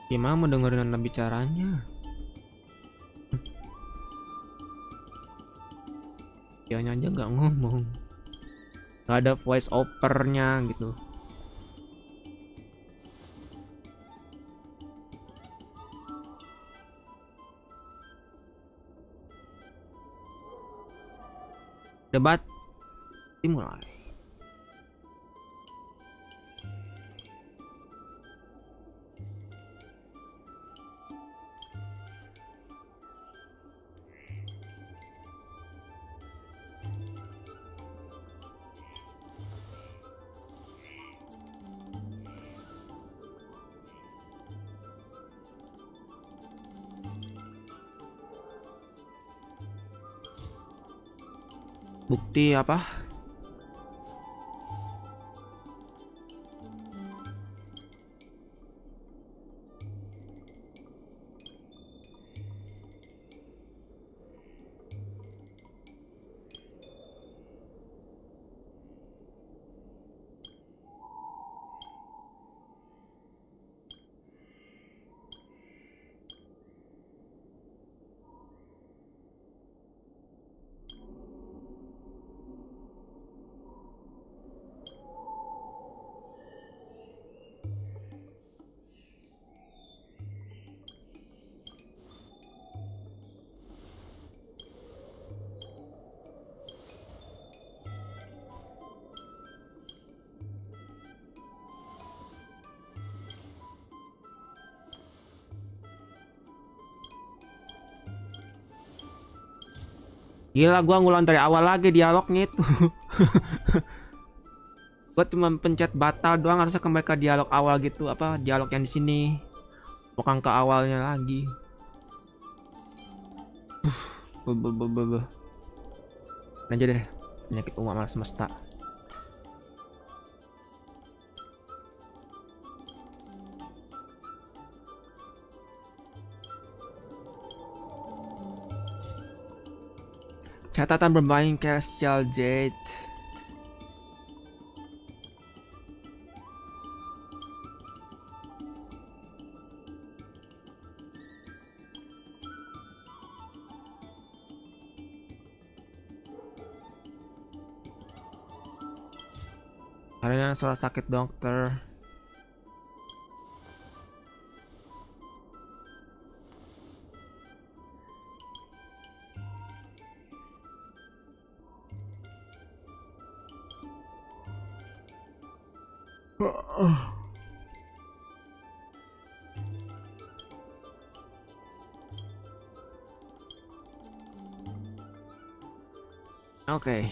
Gimana mau dengerin Anda bicaranya? Dianya aja nggak ngomong, nggak ada voice overnya gitu. Debat dimulai. Bukti apa? Gila, gua ngulang dari awal lagi dialognya itu. Gua cuma pencet batal doang, harusnya kembali ke dialog awal gitu. Apa dialog yang di sini, bukan ke awalnya lagi. Lanjut deh, penyakit umat malas semesta. Catatan bermain Celestial Jade. Karena suara sakit dokter. Oke.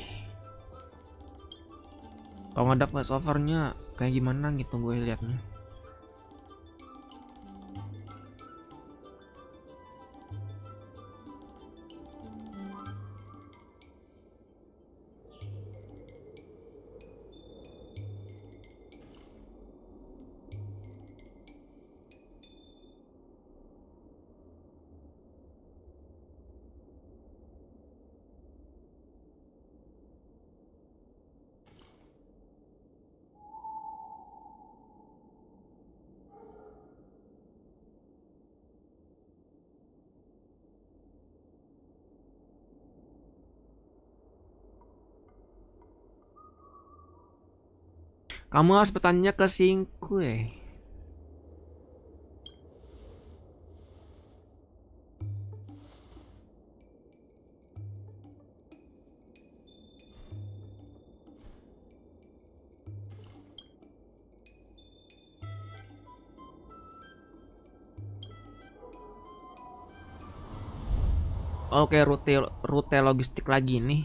Kalau nggak ada voice overnya kayak gimana gitu gue liatnya. Kamu harus bertanya ke Singkue. Oke, rute logistik lagi nih.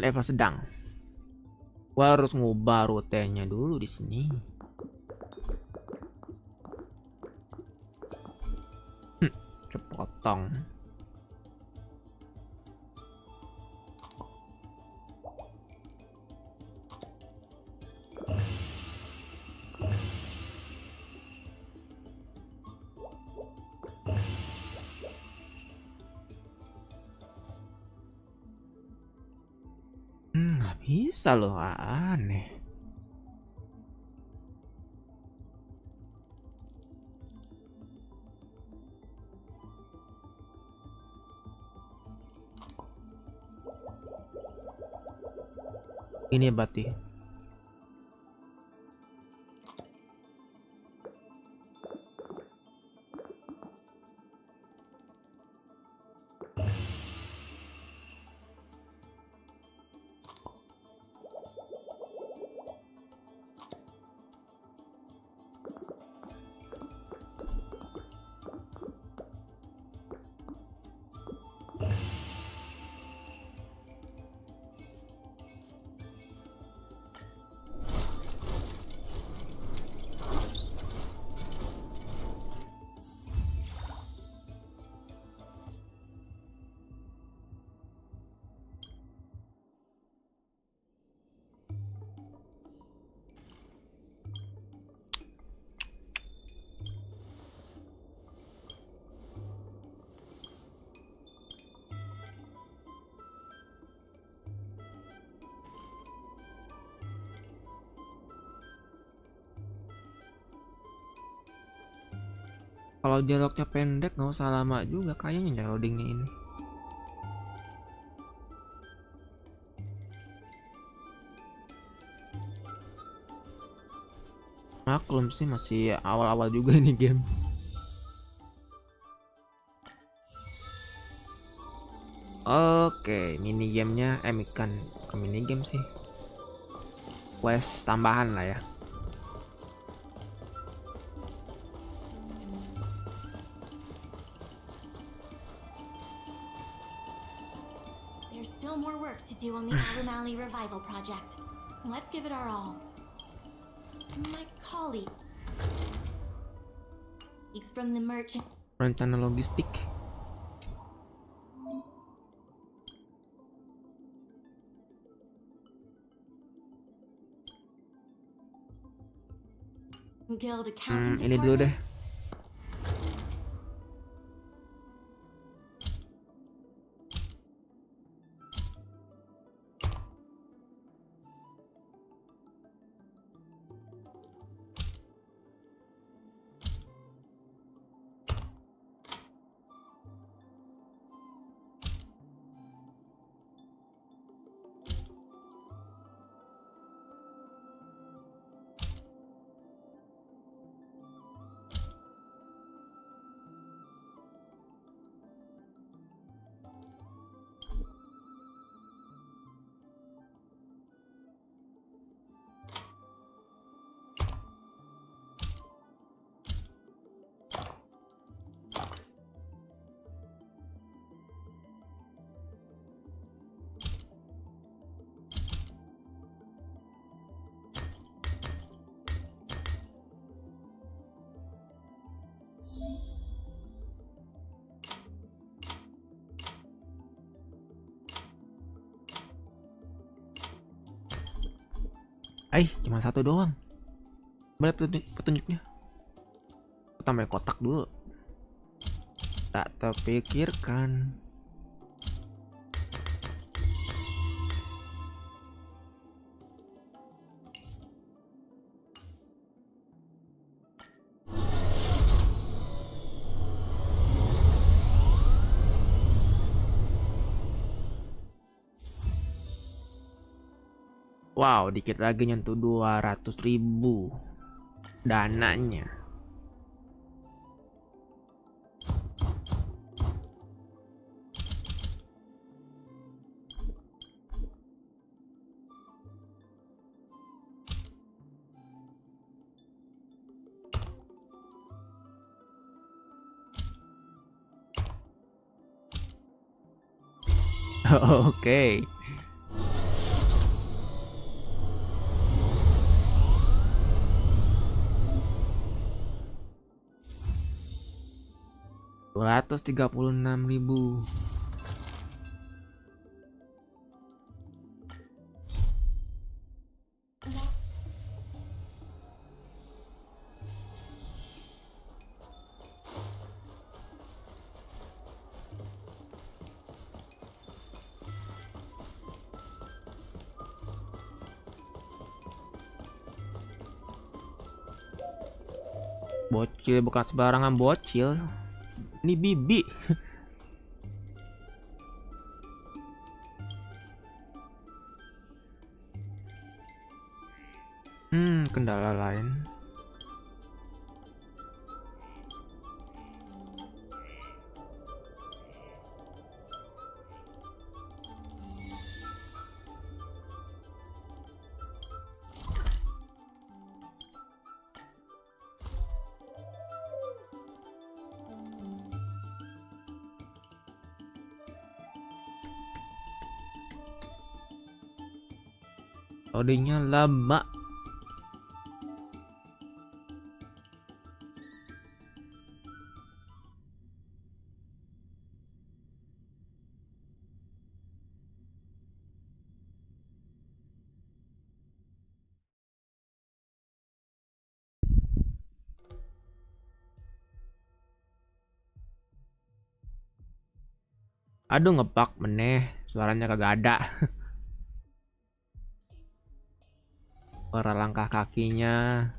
Level sedang. Gua harus ngubah rutenya dulu di sini. Kepotong. Nggak bisa loh, aneh. Ini berarti. Kalau dialognya pendek nggak usah lama juga kayaknya loadingnya ini. Maklum sih masih awal-awal juga ini game. Oke, mini gamenya bukan mini game sih. Quest tambahan lah ya. There's still more work to do on the Aurum Alley revival project. Let's give it our all. My colleague. It's from the merchant. Rencana logistik. Guild accounting Ini dulu deh. department. Cuma satu doang. Boleh petunjuknya. Tambah kotak dulu. Tak terpikirkan. Wow, dikit lagi nyentuh 200.000 dananya. Oke. $236.000. Bocil bukan sembarangan bocil. Ini bibi. Kendala lain. Loadingnya lama. Aduh, ngebug meneh, suaranya kagak ada. Suara langkah kakinya.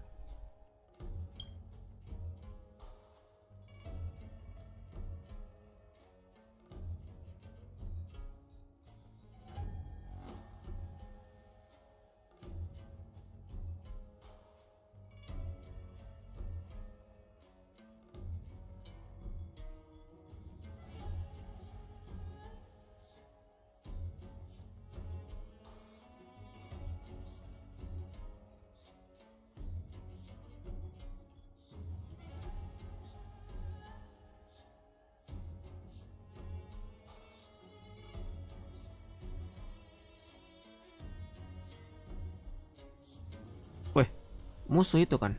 Weh, musuh itu kan.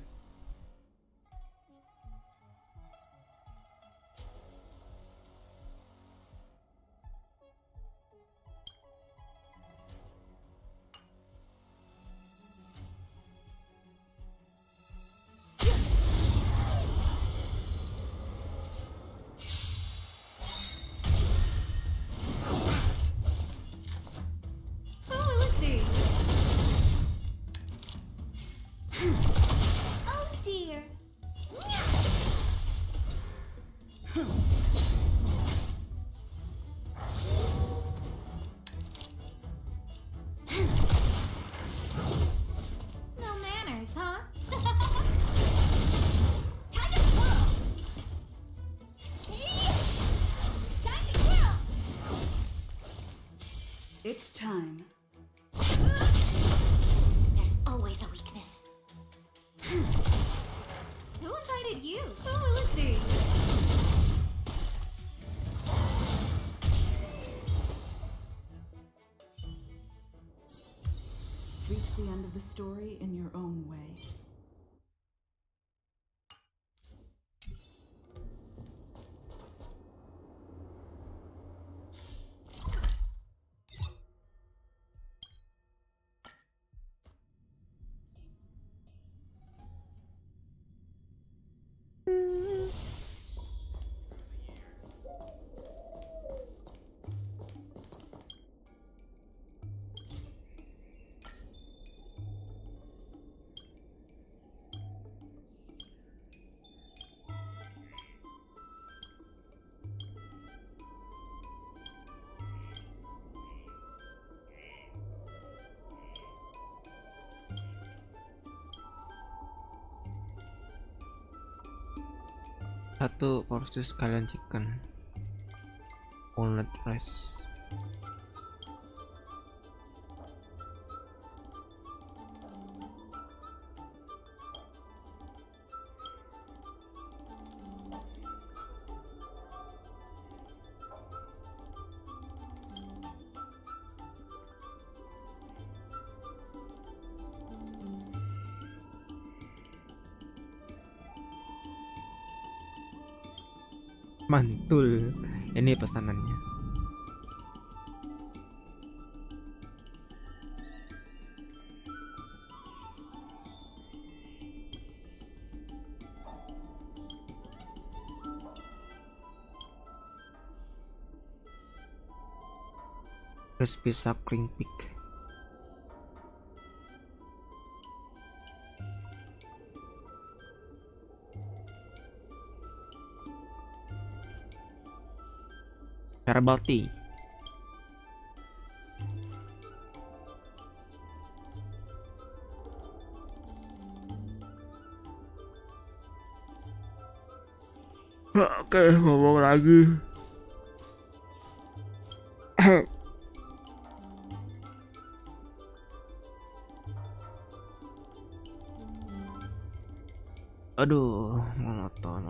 Who will it be? Oh dear. No manners, huh? Time to kill! Time to kill! It's time. There's always a weakness. Who invited you? Who will it be? Reach the end of the story in your own way. Satu porsi sekalian chicken. Walnut rice. Mantul. Ini pesanannya. Crispy suckling pig. Herbal tea. Oke, ngomong lagi. Aduh, monoton.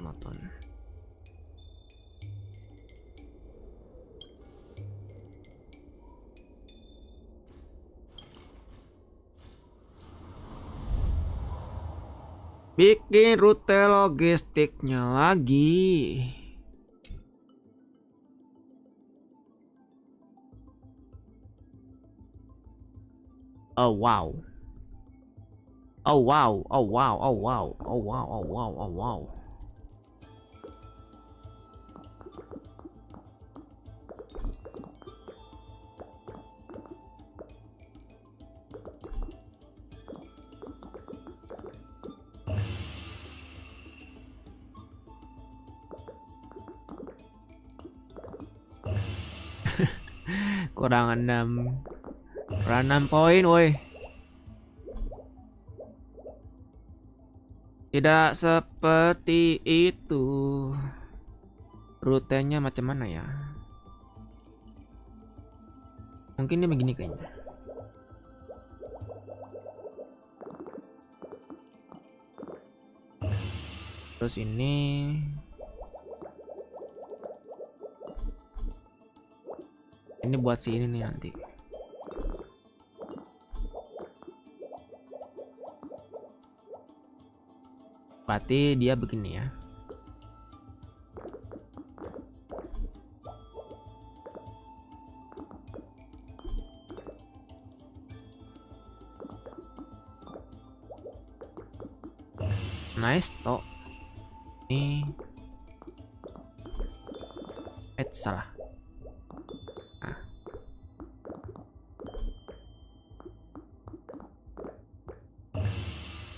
Bikin rute logistiknya lagi. Oh wow. Oh wow. Oh wow. Oh wow. Oh wow. Oh wow. Oh wow. Kurang 6 poin, woi. Tidak seperti itu. Rutenya macam mana ya? Mungkin dia begini kayaknya. Terus ini buat si ini nih nanti. Berarti dia begini ya. Nice toh. Ini salah.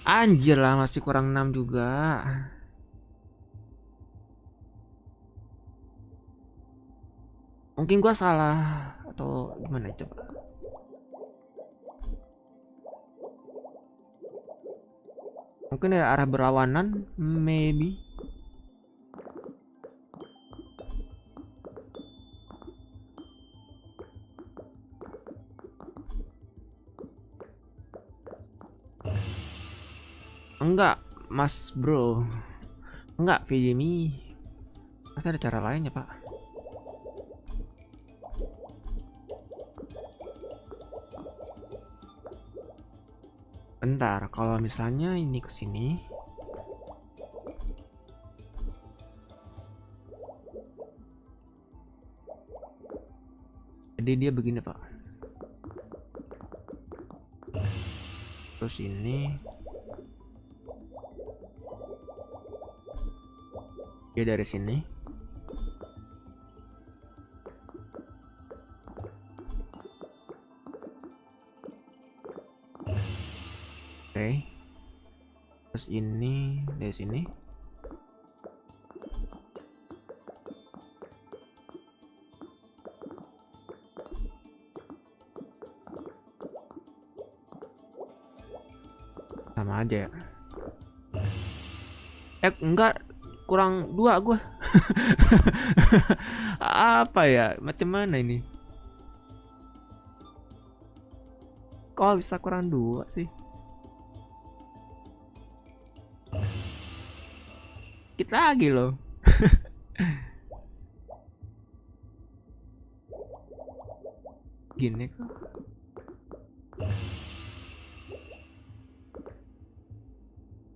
Anjir lah, masih kurang 6 juga. Mungkin gua salah atau gimana coba. Mungkin ya arah berlawanan, maybe. Enggak, Mas Bro. Enggak, VJMI. Pasti ada cara lain ya, Pak. Bentar, kalau misalnya ini ke sini. Jadi dia begini, Pak. Terus ini dia dari sini. Oke. Terus ini dari sini. Sama aja ya. Enggak. kurang 2 gua. Apa ya? Macam mana ini? Kok bisa kurang 2 sih? Dikit lagi loh. Gini kok.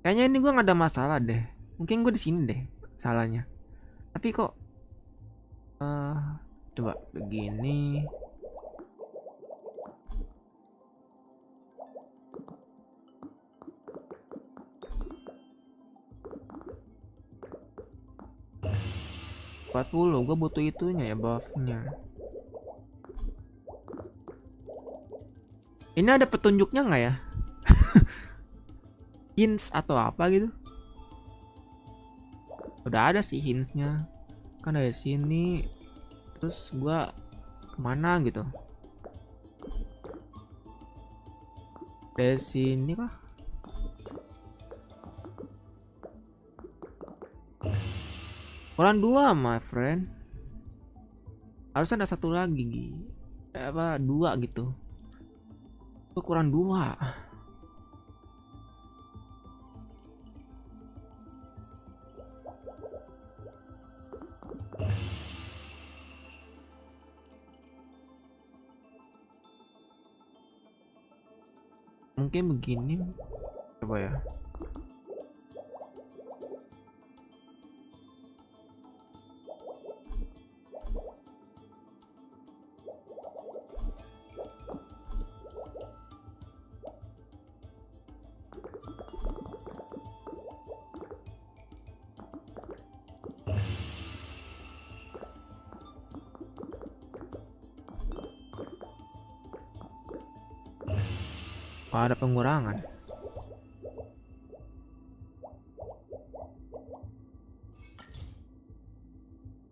Kayaknya ini gua nggak ada masalah deh. Mungkin gue di sini deh salahnya. Tapi kok coba begini. Gue butuh itunya ya, buffnya. Ini ada petunjuknya nggak ya? Hints atau apa gitu? Udah ada sih hintsnya. Kan dari sini. Terus gua kemana gitu? Dari sini kah? Kurang 2 my friend. Harusnya ada 1 lagi. Apa 2 gitu. Itu kurang 2. Mungkin begini. Coba ya. Oh, ada pengurangan.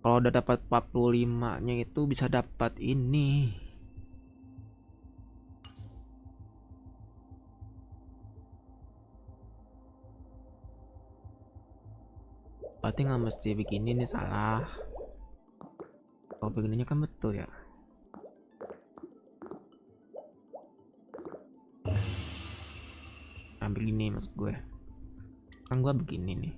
Kalau udah dapat 45-nya itu bisa dapat ini. Berarti nggak mesti begini nih, salah. Kalau begininya kan betul ya. Nah, begini maksud gue. Kan gue begini nih.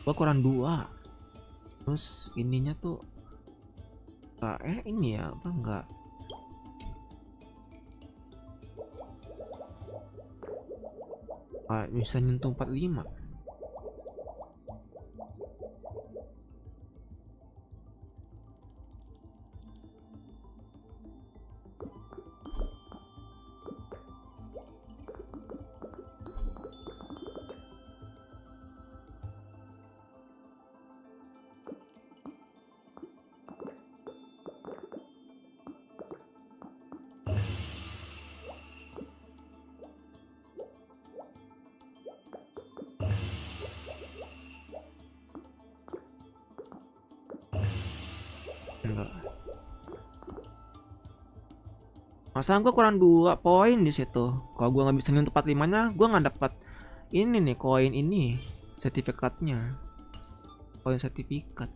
Gue kurang 2. Terus ininya tuh ini ya apa enggak? Bisa nyentuh 45. Enggak. Masa gue kurang 2 poin di situ. Kalau gue nggak bisa nyentuh 45-nya, gue nggak dapat ini nih koin ini, sertifikatnya. Koin sertifikat.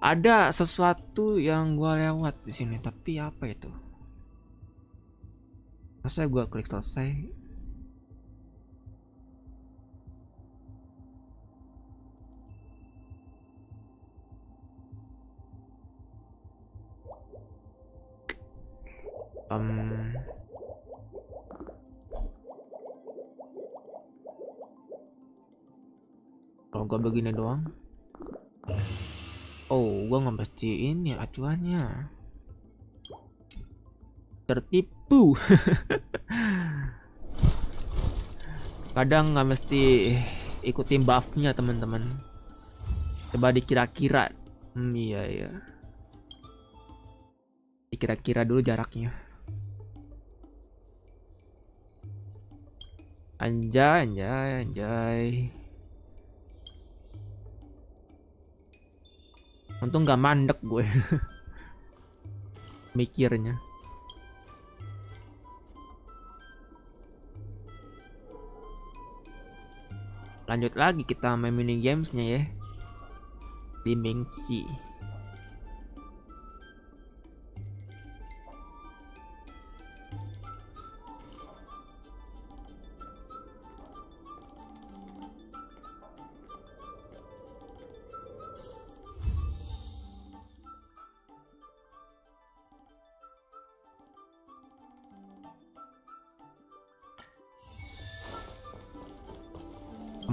Ada sesuatu yang gue lewat di sini, tapi apa itu? Masa gue klik selesai? Kalau gue begini doang. Oh, gue nggak mesti ini acuannya. Tertipu. Kadang nggak mesti ikutin buffnya teman-teman. Coba dikira-kira. Iya. Dikira-kira dulu jaraknya. Anjay. Untung gak mandek gue mikirnya. Lanjut lagi kita main mini gamesnya ya di Mingxi.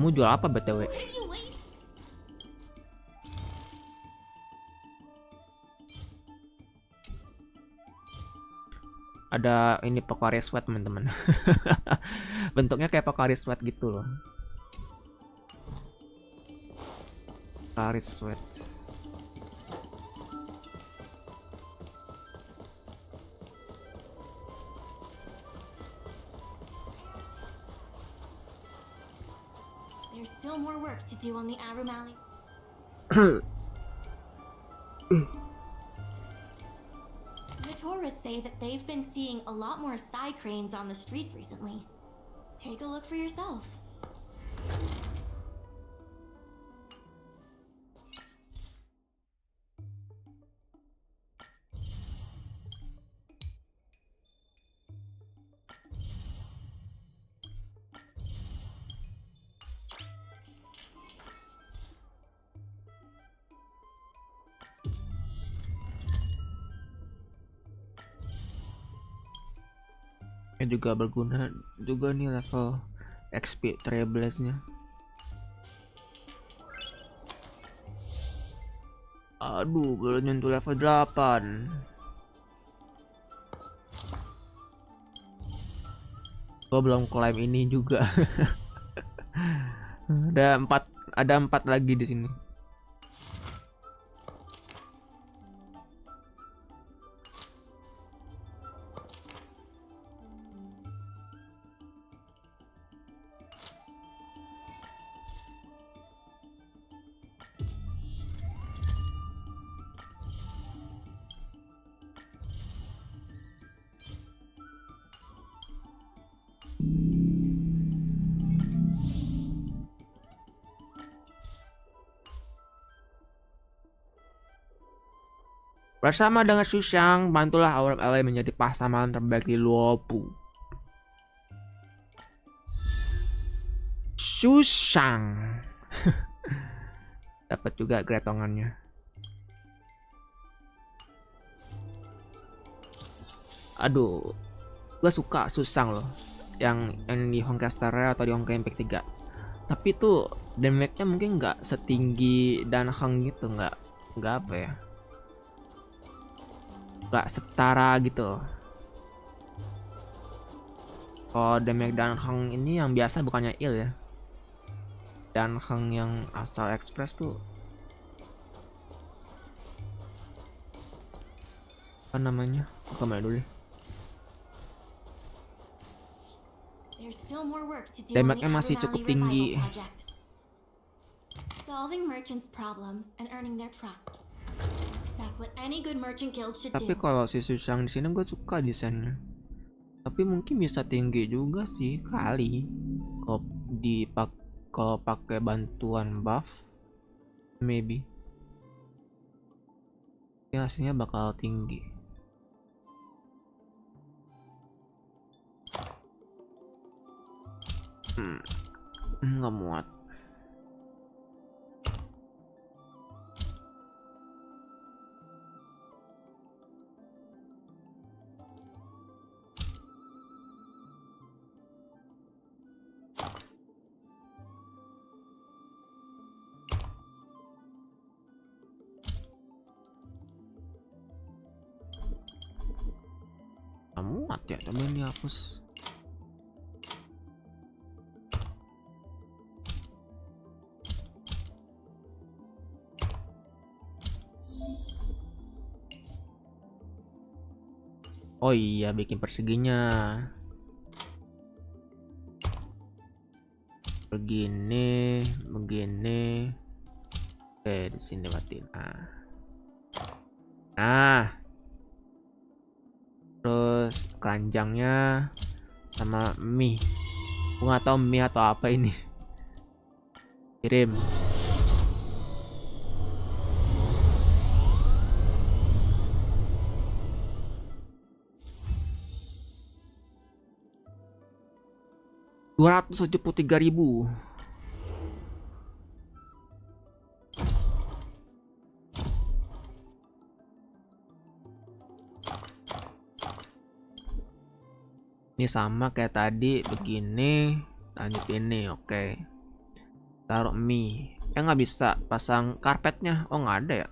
Kamu jual apa BTW? What are you waiting? Ada ini Pocari Sweat teman-teman. Bentuknya kayak Pocari Sweat gitu loh. Pocari Sweat. There's still more work to do on the Aurum Alley. The tourists say that they've been seeing a lot more side cranes on the streets recently. Take a look for yourself. Juga berguna juga nih level XP Trailblaze-nya. Aduh, baru nyentuh level 8. Gua belum klaim ini juga. ada 4 lagi di sini. Bersama dengan Sushang, bantulah Aurum Alley menjadi pasangan terbaik di Luopu. Sushang. Dapat juga gretongannya. Aduh, gue suka Sushang loh. Yang di Honkai Star Rail atau di Honkai Impact 3. Tapi tuh damage-nya mungkin nggak setinggi dan Hang gitu, nggak apa ya? Gak setara gitu. Oh, damage dan Hang ini yang biasa bukannya il ya. Dan Hang yang asal express tuh apa namanya? Kemana dulu? Damage-nya masih cukup tinggi. Solving merchants' problems and earning their trust. That's what any good merchant guild should Tapi do. kalau si Sushang di sini gue suka desainnya. Tapi mungkin bisa tinggi juga sih kali. Kalau pakai bantuan buff, maybe. Ya hasilnya bakal tinggi. Nggak muat. Muat ya, coba dihapus. Oh iya, bikin perseginya. Begini. Oke, di sini matiin. Nah, terus keranjangnya sama mie. Gue nggak tahu mie atau apa ini. Kirim. $273.000. Ini sama kayak tadi, begini, lanjut ini, oke. Taruh mie. Nggak bisa pasang karpetnya. Oh, nggak ada ya.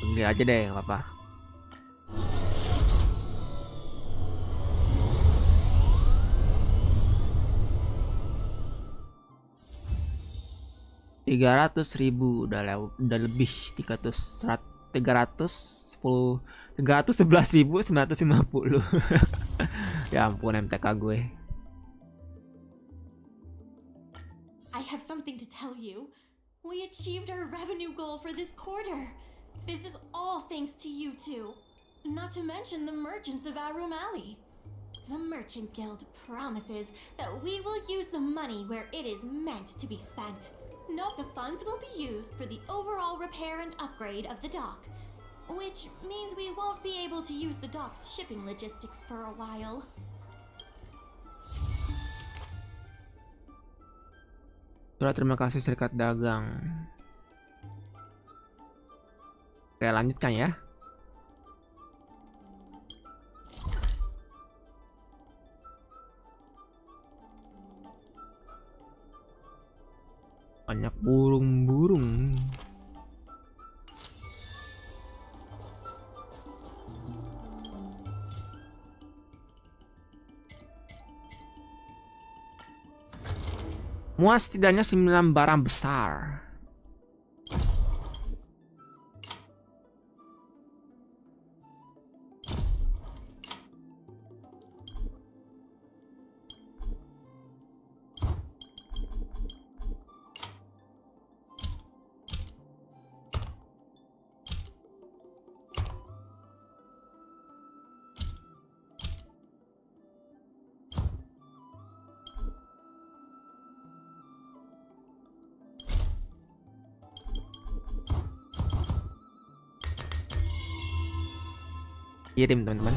Begini aja deh, nggak apa-apa. $300.000 udah lebih 311.950. Ya ampun, MTK gue. I have something to tell you. We achieved our revenue goal for this quarter. This is all thanks to you two. Not to mention the merchants of Aurum Alley. The Merchant Guild promises that we will use the money where it is meant to be spent. Note the funds will be used for the overall repair and upgrade of the dock, which means we won't be able to use the dock's shipping logistics for a while. Surat terima kasih Serikat Dagang. Oke, lanjutkan ya. Banyak burung-burung. Muat setidaknya 9 barang besar. Kirim teman-teman.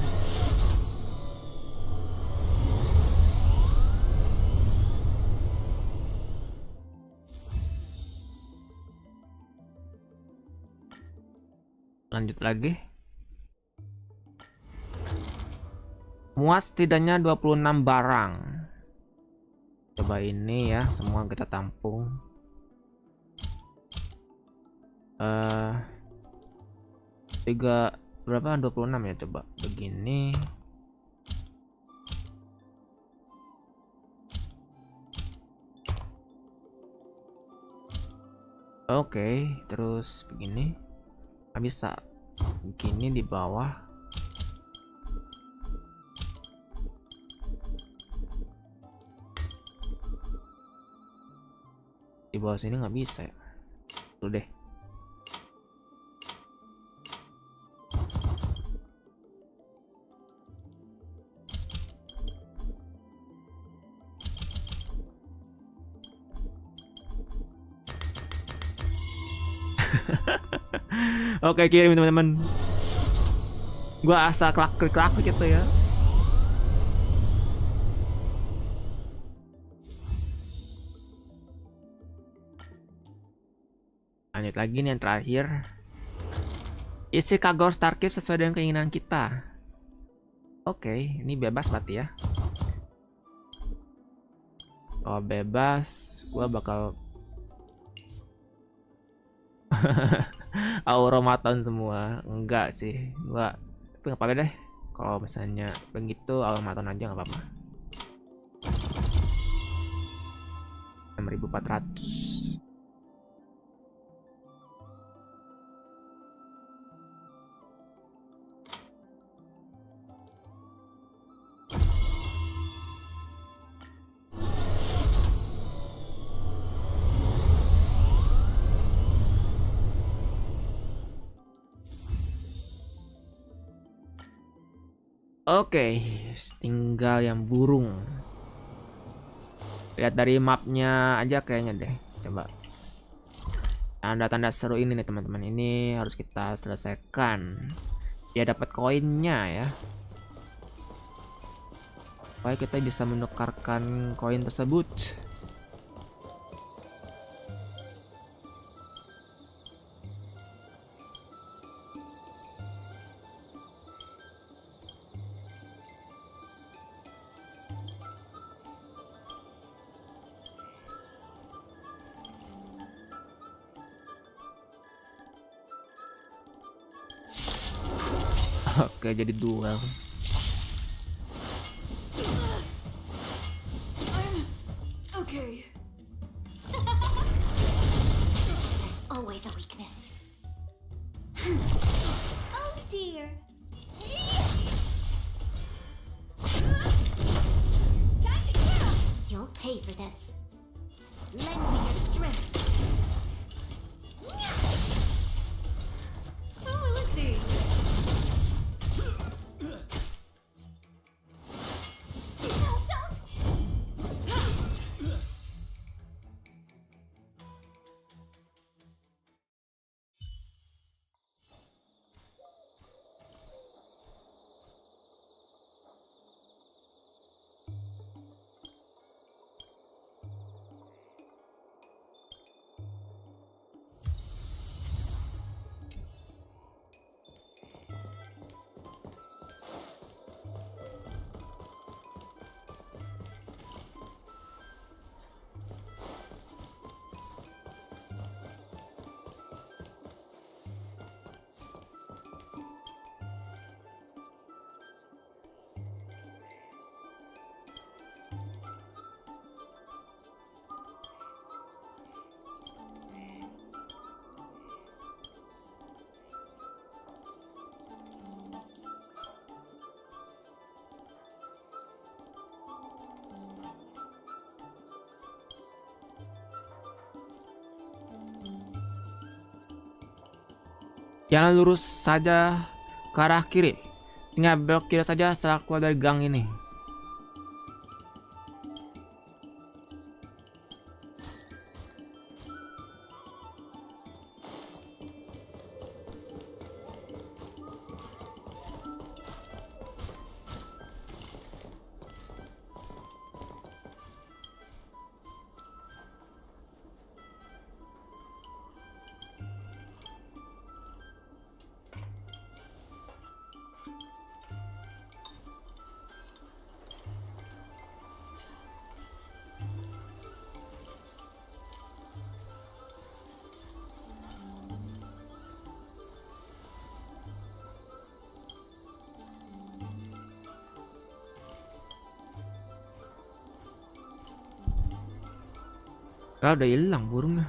Lanjut lagi. Muat setidaknya 26 barang. Coba ini ya, semua kita tampung. Berapa? 26 ya, coba begini. Oke, terus begini. Nggak bisa. Begini di bawah. Di bawah sini nggak bisa ya. Tuh deh. Oke, kirim teman-teman. Gua asal klik gitu ya. Lanjut lagi nih yang terakhir. Isi kagor Starcraft sesuai dengan keinginan kita. Oke, ini bebas berarti ya. Oh, bebas. Gua bakal Auromaton semua. Enggak sih, enggak. Tapi nggak apa-apa deh. Kalau misalnya begitu Auromaton aja nggak apa-apa. 6.400. Oke, tinggal yang burung. Lihat dari mapnya aja kayaknya deh. Coba. Tanda-tanda seru ini nih teman-teman. Ini harus kita selesaikan. Dia dapat koinnya ya. Supaya kita bisa menukarkan koin tersebut. Oke, jadi duel. Okay. There's always a weakness. Oh dear. Time to kill. You'll pay for this. Lend me your strength. Oh, let's see. Jalan lurus saja ke arah kiri. Tinggal belok kiri saja setelah keluar dari gang ini. Kalau udah hilang burungnya.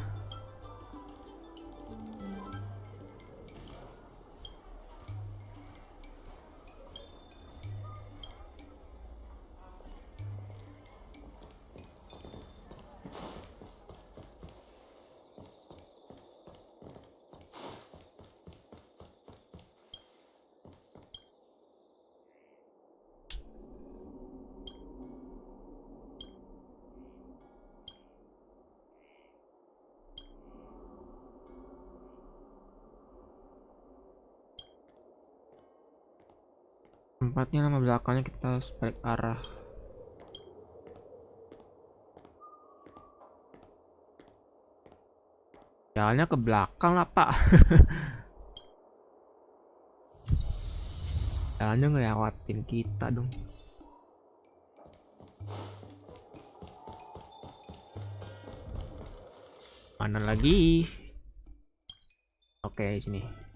Tempatnya nama belakangnya kita harus balik arah. Jalannya ke belakang lah pak. Jalannya ngelewatin kita dong. Mana lagi? Oke, sini.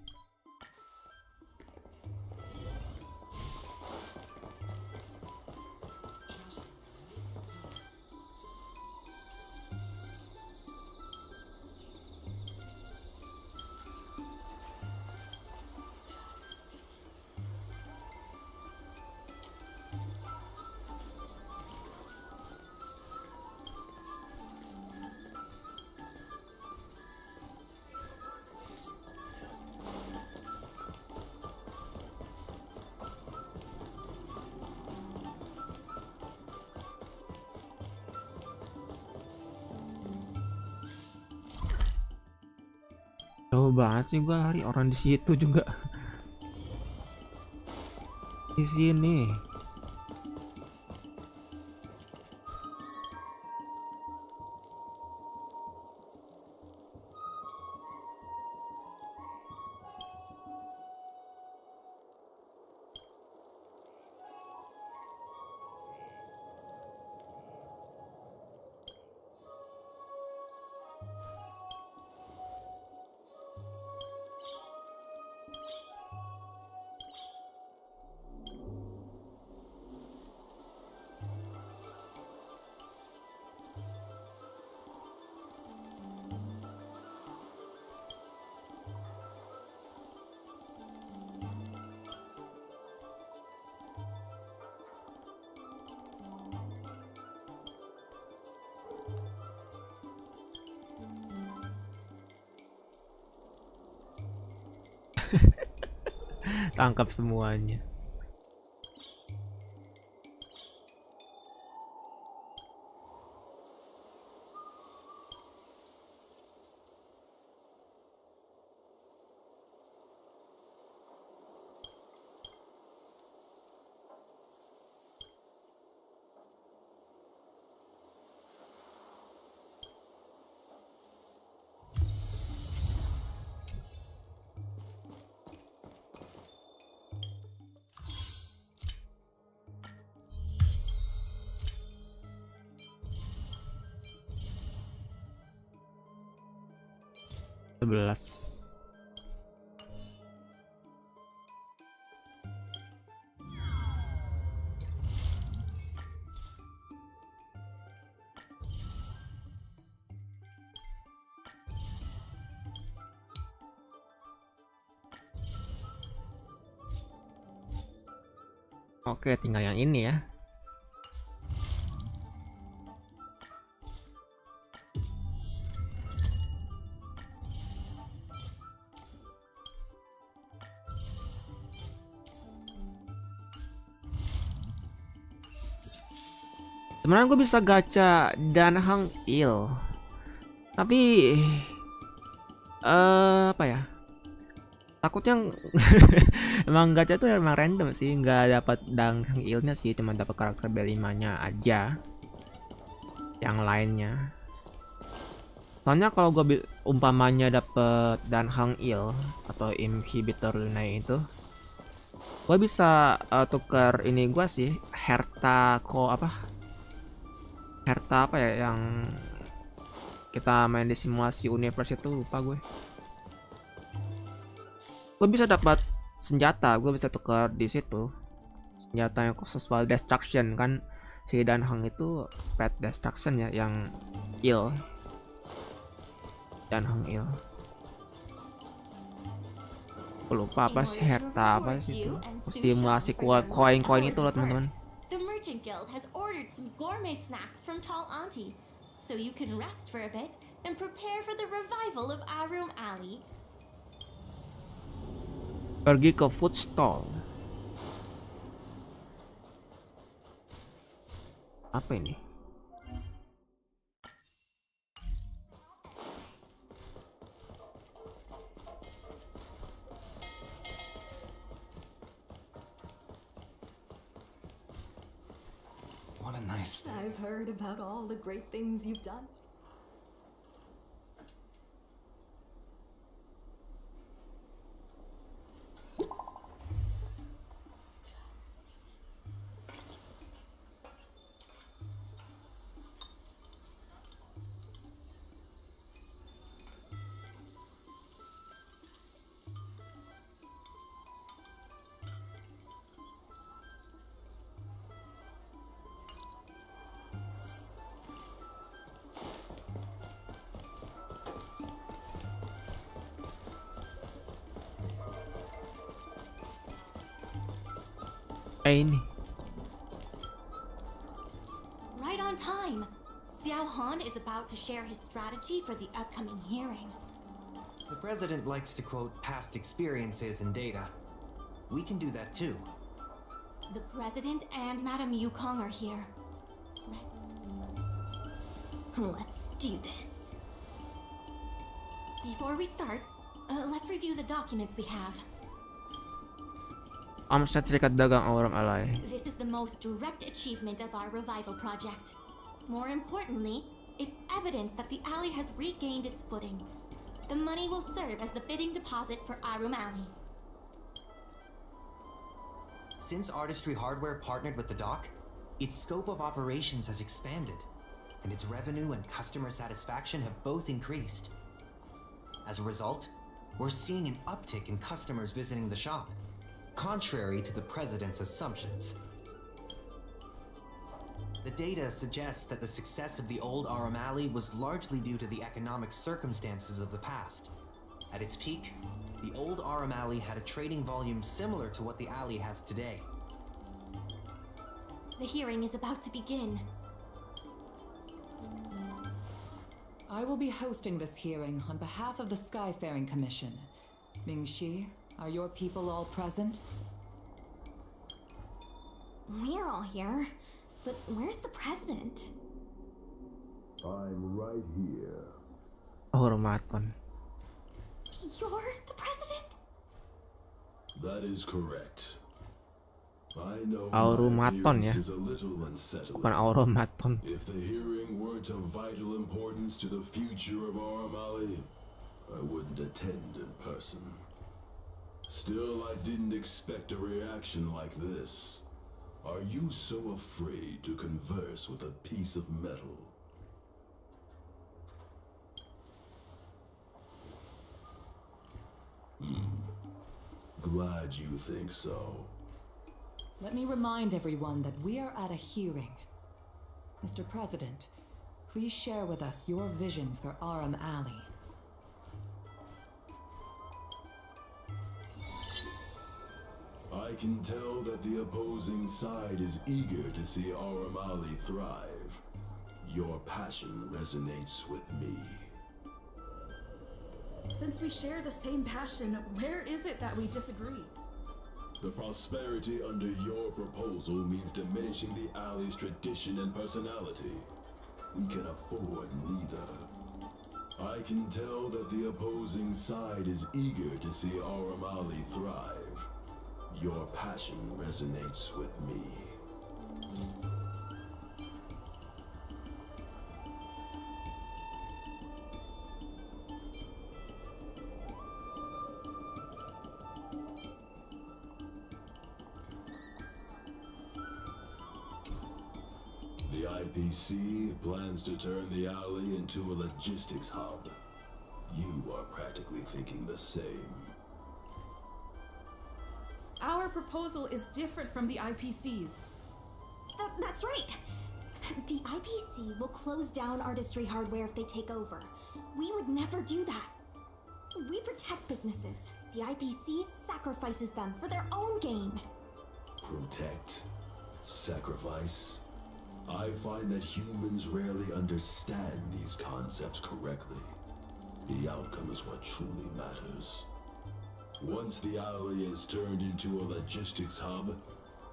Jauh banget sih gua hari orang di situ juga. Di sini. Tangkap semuanya. Sebelas. Oke, tinggal yang ini ya. Sebenarnya gue bisa gacha dan hang il, tapi apa ya? Takutnya emang gacha tuh emang random sih, nggak dapat dan hang ilnya sih, cuma dapat karakter B5-nya aja. Yang lainnya. Soalnya kalau gue umpamanya dapet dan hang il atau inhibitor lunai itu, gue bisa tukar ini gue sih, Herta ya yang kita main di simulasi universe itu, lupa gue. Gue bisa dapat senjata, gue bisa tukar di situ. Senjata yang khusus soal destruction kan, si Dan Hang itu pet destruction ya, yang il. Dan Hang il. Gue lupa apa sih Herta apa sih itu. Simulasi koin-koin itu loh teman-teman. The Merchant Guild has ordered some gourmet snacks from Tall Auntie, so you can rest for a bit and prepare for the revival of Aurum Alley. Pergi ke food stall. Apa ini? What a nice... I've heard about all the great things you've done. Ini. Right on time. Xiao Han is about to share his strategy for the upcoming hearing. The president likes to quote past experiences and data. We can do that too. The president and Madame Yukong are here. Let's do this. Before we start, Let's review the documents we have. Omset Serikat Dagang Aurum Alley. This is the most direct achievement of our revival project. More importantly, it's evidence that the alley has regained its footing. The money will serve as the bidding deposit for Aurum Alley. Since Artistry Hardware partnered with the dock, its scope of operations has expanded, and its revenue and customer satisfaction have both increased. As a result, we're seeing an uptick in customers visiting the shop, contrary to the President's assumptions. The data suggests that the success of the old Aurum Alley was largely due to the economic circumstances of the past. At its peak, the old Aurum Alley had a trading volume similar to what the alley has today. The hearing is about to begin. I will be hosting this hearing on behalf of the Skyfaring Commission. Ming-Shi, are your people all present? We're all here, but where's the president? I'm right here. Hormatan. You're the president? That is correct. I know Aurum my Alley, appearance ya. is a little unsettling. Bukan Aurum. If the hearing weren't of vital importance to the future of Aurum Alley, I wouldn't attend in person. Still, I didn't expect a reaction like this. Are you so afraid to converse with a piece of metal? Glad you think so. Let me remind everyone that we are at a hearing. Mr. President, please share with us your vision for Aurum Alley. I can tell that the opposing side is eager to see Aurum Alley thrive. Your passion resonates with me. Since we share the same passion, where is it that we disagree? The prosperity under your proposal means diminishing the alley's tradition and personality. We can afford neither. I can tell that the opposing side is eager to see Aurum Alley thrive. Your passion resonates with me. The IPC plans to turn the alley into a logistics hub. You are practically thinking the same. Our proposal is different from the IPC's. That's right. The IPC will close down Artistry Hardware if they take over. We would never do that. We protect businesses. The IPC sacrifices them for their own gain. Protect? Sacrifice? I find that humans rarely understand these concepts correctly. The outcome is what truly matters. Once the alley is turned into a logistics hub,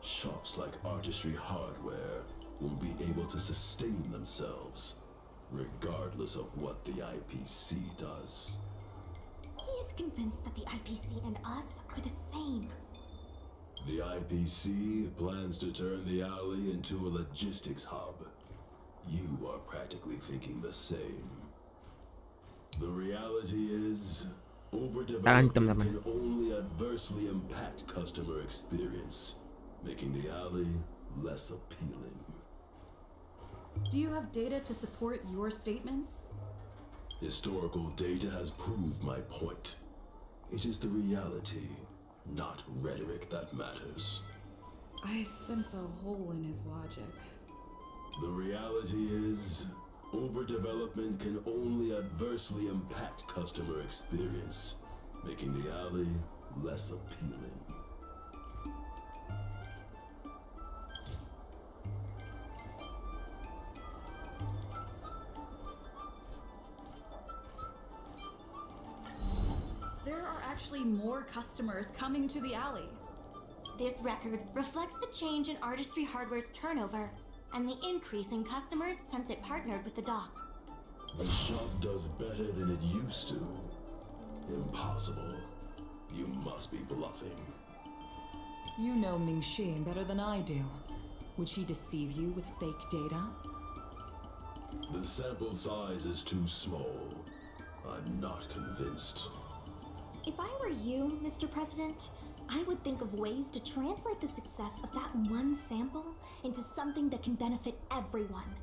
shops like Artistry Hardware will be able to sustain themselves, regardless of what the IPC does. He is convinced that the IPC and us are the same. The IPC plans to turn the alley into a logistics hub. You are practically thinking the same. The reality is, overdevelopment can only adversely impact customer experience, making the alley less appealing. Do you have data to support your statements? Historical data has proved my point. It is the reality, not rhetoric, that matters. I sense a hole in his logic. The reality is, overdevelopment can only adversely impact customer experience, making the alley less appealing. There are actually more customers coming to the alley. This record reflects the change in Artistry Hardware's turnover and the increase in customers since it partnered with the dock. The shop does better than it used to. Impossible. You must be bluffing. You know Mingxi better than I do. Would she deceive you with fake data? The sample size is too small. I'm not convinced. If I were you, Mr. President, I would think of ways to translate the success of that one sample into something that can benefit everyone.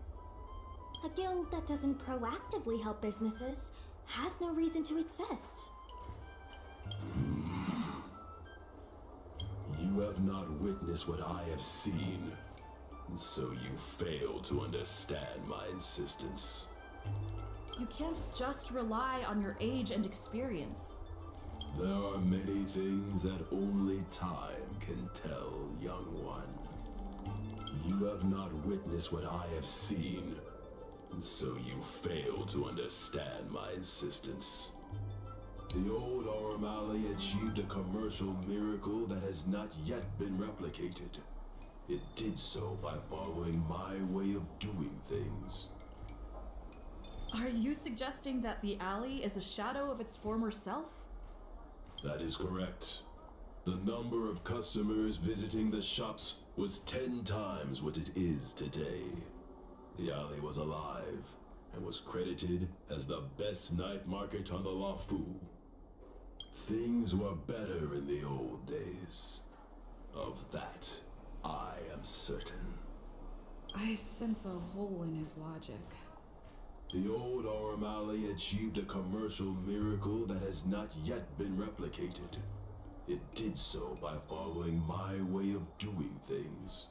A guild that doesn't proactively help businesses has no reason to exist. You have not witnessed what I have seen, so you fail to understand my insistence. You can't just rely on your age and experience. There are many things that only time can tell, young one. You have not witnessed what I have seen, so you fail to understand my insistence. The old Aurum Alley achieved a commercial miracle that has not yet been replicated. It did so by following my way of doing things. Are you suggesting that the alley is a shadow of its former self? That is correct. The number of customers visiting the shops was 10 times what it is today. The alley was alive and was credited as the best night market on the Lafu. Things were better in the old days. Of that, I am certain. I sense a hole in his logic. The old Aurum Alley achieved a commercial miracle that has not yet been replicated. It did so by following my way of doing things.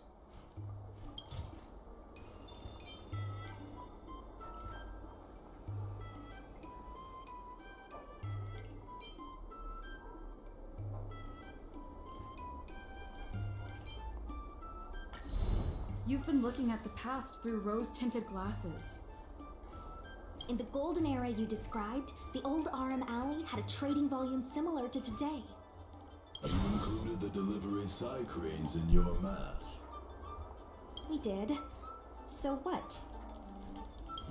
You've been looking at the past through rose-tinted glasses. In the golden era you described, the old Aurum Alley had a trading volume similar to today. You included the delivery side cranes in your math. We did. So what?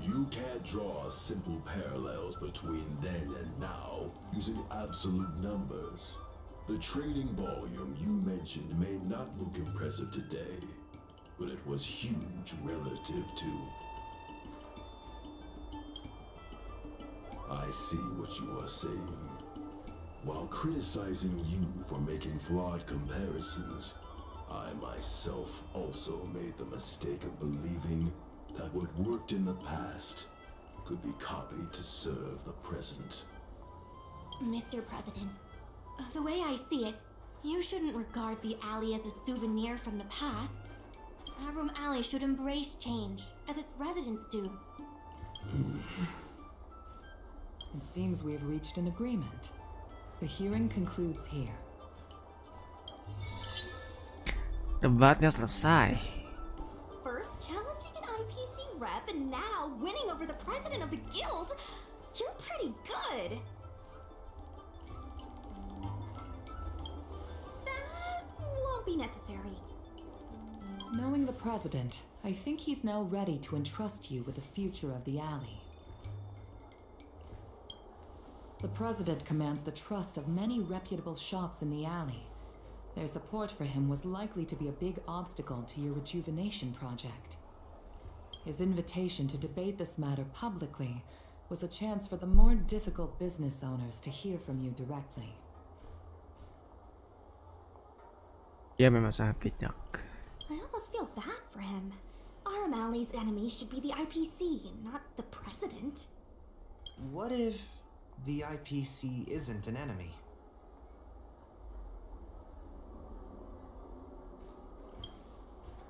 You can't draw simple parallels between then and now using absolute numbers. The trading volume you mentioned may not look impressive today, but it was huge relative to... I see what you are saying. While criticizing you for making flawed comparisons, I myself also made the mistake of believing that what worked in the past could be copied to serve the present. Mr. President, the way I see it, you shouldn't regard the alley as a souvenir from the past. Aurum Alley should embrace change, as its residents do. It seems we have reached an agreement. The hearing concludes here. Debatnya selesai. First challenging an IPC rep and now winning over the president of the guild? You're pretty good. That won't be necessary. Knowing the president, I think he's now ready to entrust you with the future of the alley. The president commands the trust of many reputable shops in the alley. Their support for him was likely to be a big obstacle to your rejuvenation project. His invitation to debate this matter publicly was a chance for the more difficult business owners to hear from you directly. Dia memang sangat bijak. I almost feel bad for him. Aurum Alley's enemy should be the IPC, not the president. What if the IPC isn't an enemy?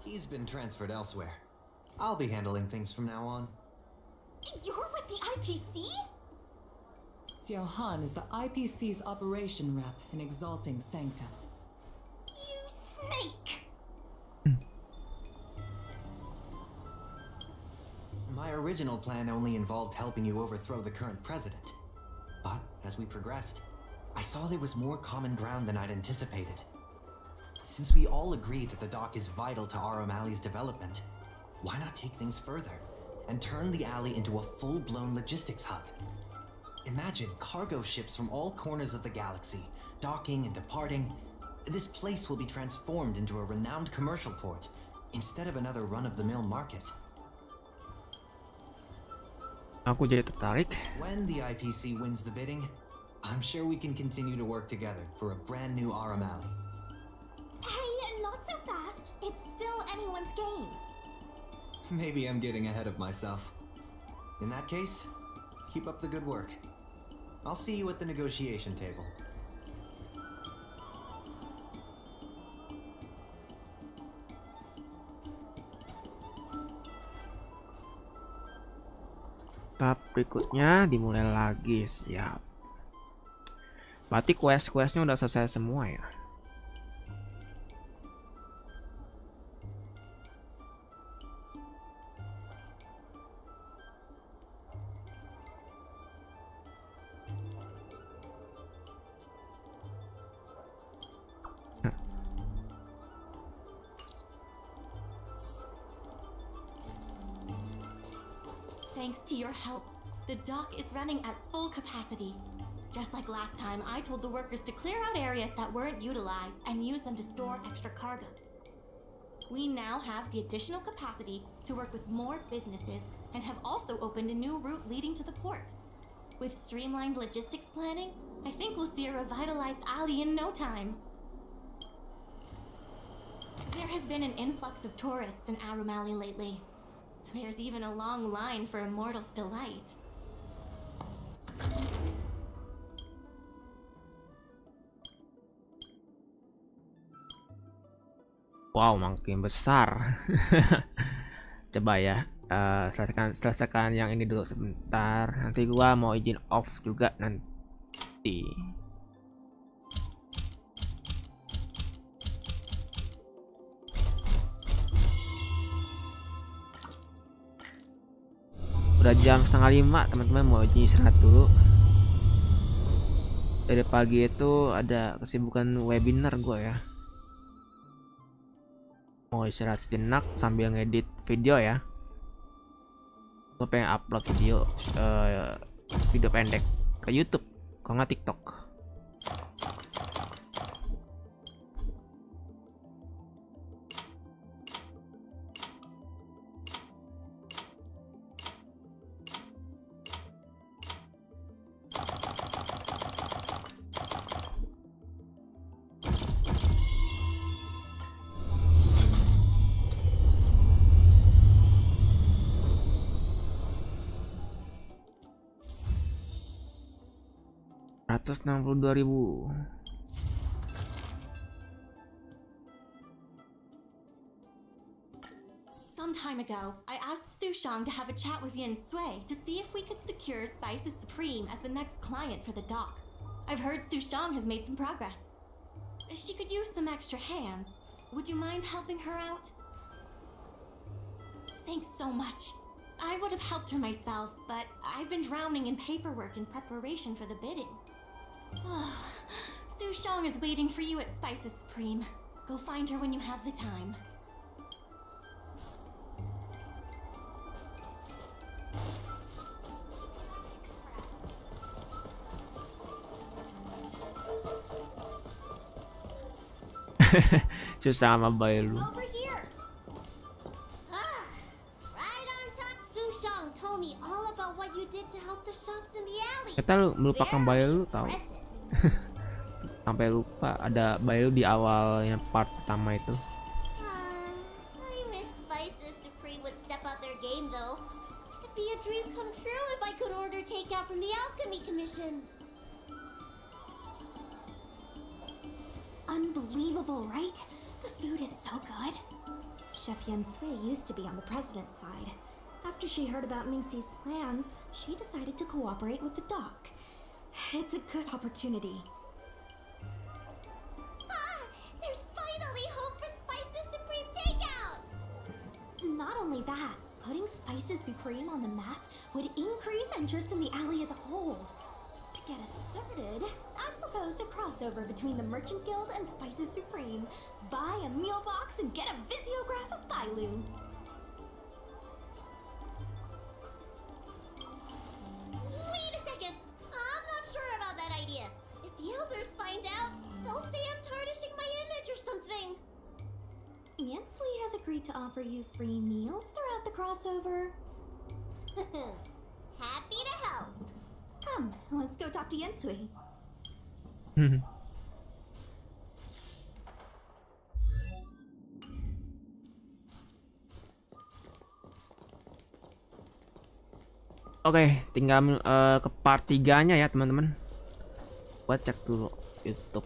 He's been transferred elsewhere. I'll be handling things from now on. You're with the IPC? Xiao Han is the IPC's operation rep in Exalting Sanctum. You snake! My original plan only involved helping you overthrow the current president. But as we progressed, I saw there was more common ground than I'd anticipated. Since we all agree that the dock is vital to Aurum Alley's development, why not take things further and turn the alley into a full-blown logistics hub? Imagine cargo ships from all corners of the galaxy, docking and departing. This place will be transformed into a renowned commercial port, instead of another run-of-the-mill market. Aku jadi tertarik. When the IPC wins the bidding, I'm sure we can continue to work together for a brand new Aurum Alley. Hey, not so fast. It's still anyone's game. Maybe I'm getting ahead of myself. In that case, keep up the good work. I'll see you at the negotiation table. Tahap berikutnya dimulai lagi, siap. Berarti quest-questnya udah selesai semua ya. Thanks to your help, the dock is running at full capacity. Just like last time, I told the workers to clear out areas that weren't utilized and use them to store extra cargo. We now have the additional capacity to work with more businesses and have also opened a new route leading to the port. With streamlined logistics planning, I think we'll see a revitalized alley in no time. There has been an influx of tourists in Aurum Alley lately. There's even a long line for Immortal's Delight. Wow, makin besar. Coba ya, selesaikan yang ini dulu sebentar. Nanti gua mau izin off juga nanti. Udah jam 4:30, teman-teman, mau izin istirahat dulu. Dari pagi itu ada kesibukan webinar gue ya. Mau istirahat sejenak sambil ngedit video ya. Gue pengen upload video pendek ke YouTube, kalau nggak TikTok. $162.000. Some time ago, I asked Sushang to have a chat with Yin Sui to see if we could secure Spices Supreme as the next client for the dock. I've heard Sushang has made some progress. She could use some extra hands. Would you mind helping her out? Thanks so much. I would have helped her myself, but I've been drowning in paperwork in preparation for the bidding. Sushang is waiting for you at Spices Supreme. Go find her when you have the time. Susah sama bayi lu. Over here. Right on top. Sushang told me all about what you did to help the shops in the alley. Kita lu melupakan bayi lu tahu. Sampai lupa ada bayi lu di awalnya part pertama itu. I wish Spices Supreme would step up their game though. It'd be a dream come true if I could order takeout from the Alchemy Commission. Unbelievable, right? The food is so good. Chef Yen Sui used to be on the president's side. After she heard about Mingxi's plans, she decided to cooperate with the dock. It's a good opportunity. There's finally hope for Spices Supreme takeout! Not only that, putting Spices Supreme on the map would increase interest in the alley as a whole. To get us started, I've proposed a crossover between the Merchant Guild and Spices Supreme. Buy a meal box and get a visiograph of Bailu. Wait a second! the elders find out, they'll say I'm tarnishing my image or something. Yansui has agreed to offer you free meals throughout the crossover. Happy to help. Come, let's go talk to Yansui. Oke, tinggal ke part 3-nya ya teman-teman. Buat cek dulu YouTube.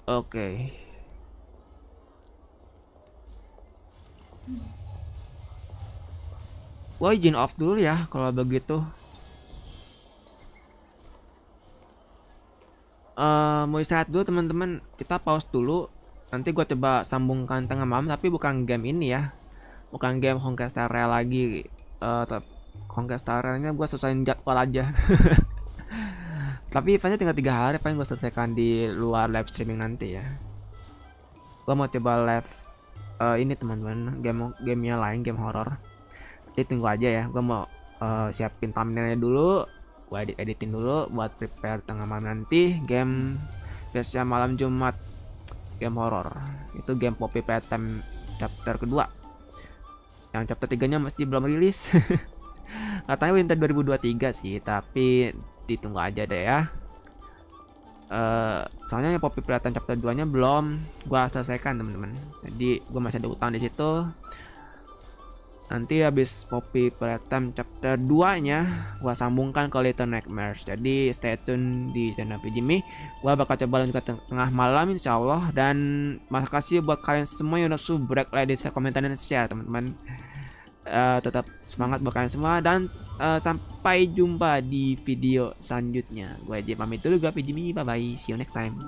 Oke. Gua izin off dulu ya kalau begitu. Mau istirahat dulu teman-teman. Kita pause dulu. Nanti gua coba sambungkan tengah malam, tapi bukan game ini ya. Bukan game Honkai Star Rail lagi. Honkai Star Railnya gue selesaiin jadwal aja. Tapi eventnya tinggal 3 hari, paling gue selesaikan di luar live streaming nanti ya. Gue mau coba live ini teman-teman, gamenya lain, game horror. Jadi tunggu aja ya. Gue mau siapin thumbnailnya dulu, gue editin dulu buat prepare tengah malam nanti. Game spesial malam Jumat, game horror. Itu game Poppy Playtime chapter kedua. Yang chapter 3-nya masih belum rilis. Katanya winter 2023 sih, tapi ditunggu aja deh ya. Soalnya yang Poppy Playtime chapter 2-nya belum gua selesaikan teman-teman. Jadi gua masih ada utang di situ. Nanti habis Poppy Playtime chapter 2-nya gua sambungkan ke Little Nightmares. Jadi stay tune di channel FiziMeds. Gua bakal coba lanjut ke tengah malam insyaallah. Dan makasih buat kalian semua yang udah subrek, like, share, komentar, dan share teman-teman. Tetap semangat buat kalian semua, dan sampai jumpa di video selanjutnya. Gue aja pamit dulu, gue FiziMeds, bye bye, see you next time.